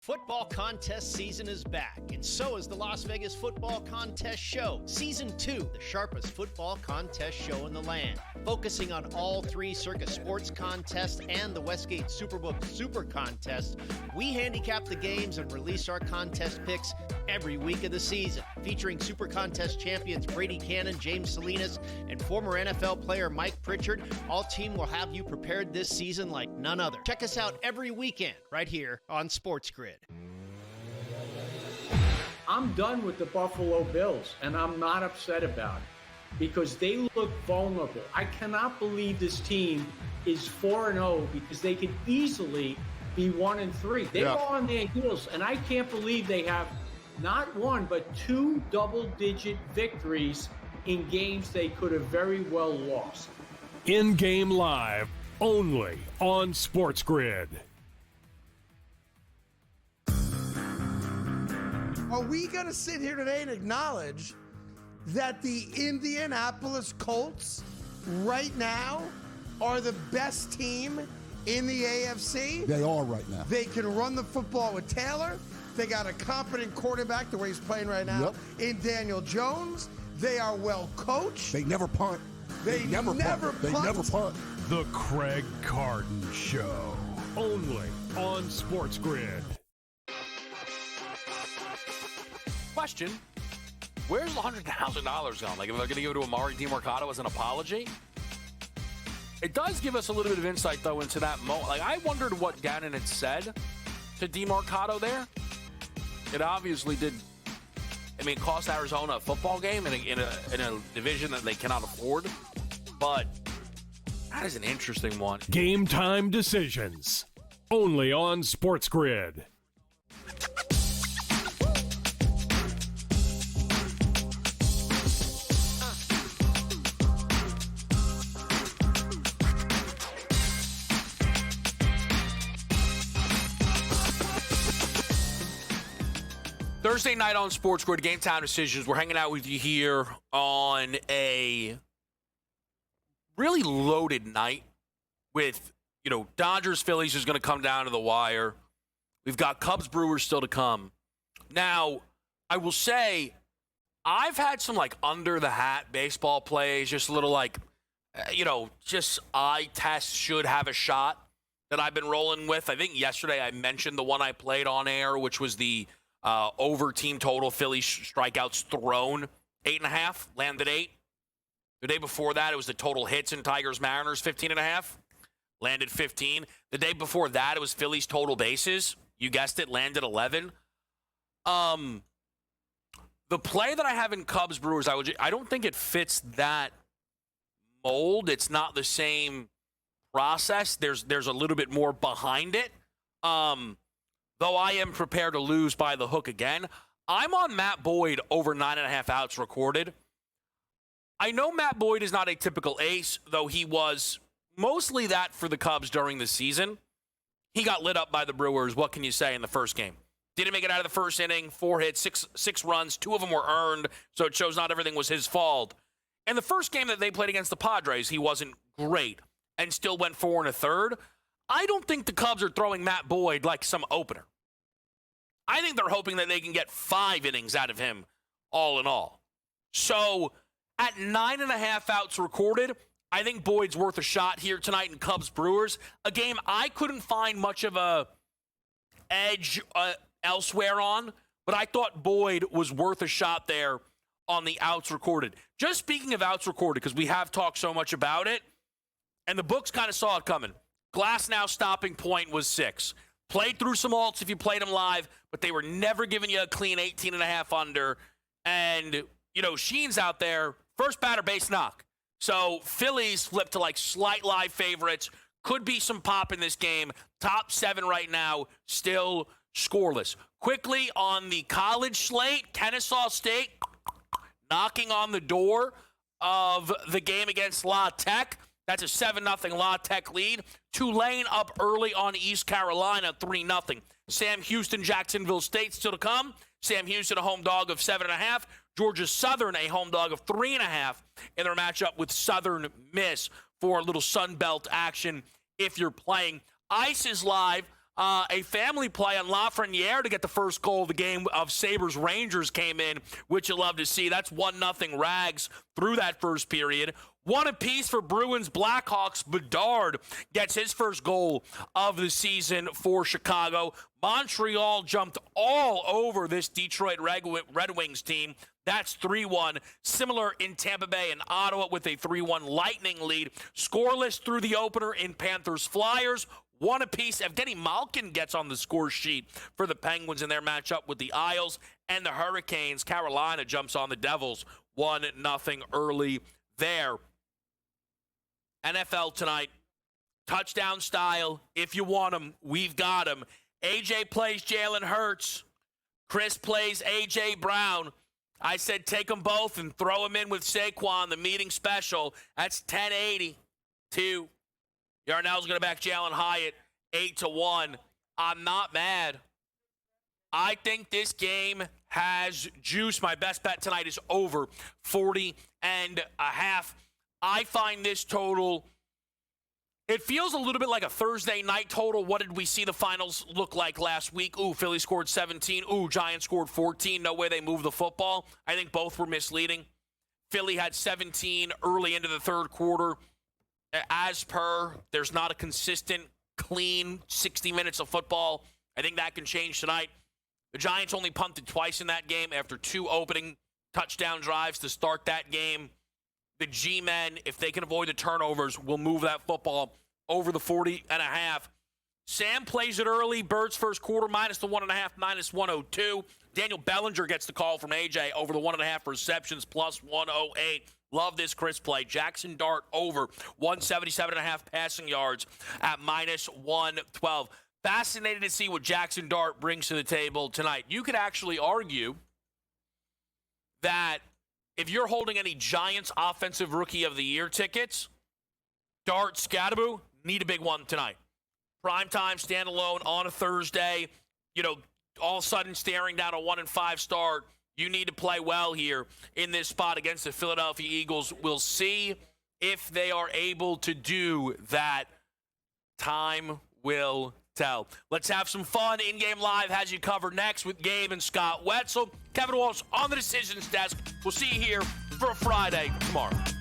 Football contest season is back, and so is the Las Vegas Football Contest Show. Season 2, the sharpest football contest show in the land. Focusing on all three Circus Sports contests and the Westgate Superbook Super Contest, we handicap the games and release our contest picks every week of the season. Featuring Super Contest champions Brady Cannon, James Salinas, and former NFL player Mike Pritchard, all team will have you prepared this season like none other. Check us out every weekend right here on SportsGrid. I'm done with the Buffalo Bills, and I'm not upset about it because they look vulnerable. I cannot believe this team is 4-0 because they could easily be 1-3. They go on their heels, and I can't believe they have not one but two double-digit victories in games they could have very well lost. In-game live, only on SportsGrid. Are we going to sit here today and acknowledge that the Indianapolis Colts right now are the best team in the AFC? They are right now. They can run the football with Taylor. They got a competent quarterback the way he's playing right now in Daniel Jones. They are well coached. They never punt. They never punt. They never punt. The Craig Carton Show, only on SportsGrid. Question, where's the $100,000 gone? Like, am I going to give it to Amari DiMercato as an apology? It does give us a little bit of insight, though, into that moment. Like, I wondered what Gannon had said to DiMercato there. It obviously did I mean, it cost Arizona a football game in a division that they cannot afford. But that is an interesting one. Game time decisions. Only on SportsGrid. Thursday night on SportsGrid, Game Time Decisions. We're hanging out with you here on a really loaded night with, Dodgers, Phillies is going to come down to the wire. We've got Cubs, Brewers still to come. Now, I will say, I've had some, under-the-hat baseball plays, just a little, just eye test should have a shot that I've been rolling with. I think yesterday I mentioned the one I played on air, which was the over team total Phillies strikeouts thrown, 8.5, landed 8. The day before that, it was the total hits in Tigers Mariners, 15.5, landed 15. The day before that, it was Phillies total bases. You guessed it, landed 11. The play that I have in Cubs Brewers, I don't think it fits that mold. It's not the same process. There's a little bit more behind it. Though I am prepared to lose by the hook again. I'm on Matt Boyd over 9.5 outs recorded. I know Matt Boyd is not a typical ace, though he was mostly that for the Cubs during the season. He got lit up by the Brewers. What can you say in the first game? Didn't make it out of the first inning. 4 hits, six runs. 2 of them were earned, so it shows not everything was his fault. In the first game that they played against the Padres, he wasn't great and still went 4 1/3. I don't think the Cubs are throwing Matt Boyd like some opener. I think they're hoping that they can get 5 innings out of him all in all. So at 9.5 outs recorded, I think Boyd's worth a shot here tonight in Cubs Brewers. A game I couldn't find much of a edge elsewhere on, but I thought Boyd was worth a shot there on the outs recorded. Just speaking of outs recorded, because we have talked so much about it, and the books kind of saw it coming. Glasnow stopping point was 6. Played through some alts if you played them live, but they were never giving you a clean 18.5 under. And, Sheen's out there, first batter base knock. So Phillies flipped to slight live favorites. Could be some pop in this game. Top 7 right now, still scoreless. Quickly on the college slate, Kennesaw State knocking on the door of the game against La Tech. That's a 7-0 La Tech lead. Tulane up early on East Carolina, 3-0. Sam Houston, Jacksonville State still to come. Sam Houston, a home dog of 7.5. Georgia Southern, a home dog of 3.5 in their matchup with Southern Miss for a little Sun Belt action if you're playing. Ice is live. A family play on Lafreniere to get the first goal of the game of Sabres Rangers came in, which you love to see. That's 1-0 Rags through that first period. 1 apiece for Bruins Blackhawks. Bedard gets his first goal of the season for Chicago. Montreal jumped all over this Detroit Red Wings team. That's 3-1. Similar in Tampa Bay and Ottawa with a 3-1 Lightning lead. Scoreless through the opener in Panthers Flyers. 1 apiece. Evgeny Malkin gets on the score sheet for the Penguins in their matchup with the Isles and the Hurricanes. Carolina jumps on the Devils 1-0 early there. NFL tonight, touchdown style. If you want them, we've got them. AJ plays Jalen Hurts. Chris plays AJ Brown. I said take them both and throw them in with Saquon, the meeting special. That's 1082. Yarnell's going to back Jalen Hyatt 8-1. I'm not mad. I think this game has juice. My best bet tonight is over 40.5. I find this total, it feels a little bit like a Thursday night total. What did we see the finals look like last week? Ooh, Philly scored 17. Ooh, Giants scored 14. No way they moved the football. I think both were misleading. Philly had 17 early into the third quarter. As per, there's not a consistent, clean 60 minutes of football. I think that can change tonight. The Giants only punted twice in that game after 2 opening touchdown drives to start that game. The G-men, if they can avoid the turnovers, will move that football over the 40.5. Sam plays it early. Birds first quarter, minus the 1.5, minus 102. Daniel Bellinger gets the call from AJ over the 1.5 receptions, plus 108. Love this Chris play. Jackson Dart over 177.5 passing yards at minus 112. Fascinated to see what Jackson Dart brings to the table tonight. You could actually argue that if you're holding any Giants Offensive Rookie of the Year tickets, Dart, Scadaboo, need a big one tonight. Primetime, standalone on a Thursday, all of a sudden staring down a 1-5 start. You need to play well here in this spot against the Philadelphia Eagles. We'll see if they are able to do that. Time will tell. Let's have some fun. In-game live has you covered next with Gabe and Scott Wetzel. Kevin Walsh on the decisions desk. We'll see you here for a Friday tomorrow.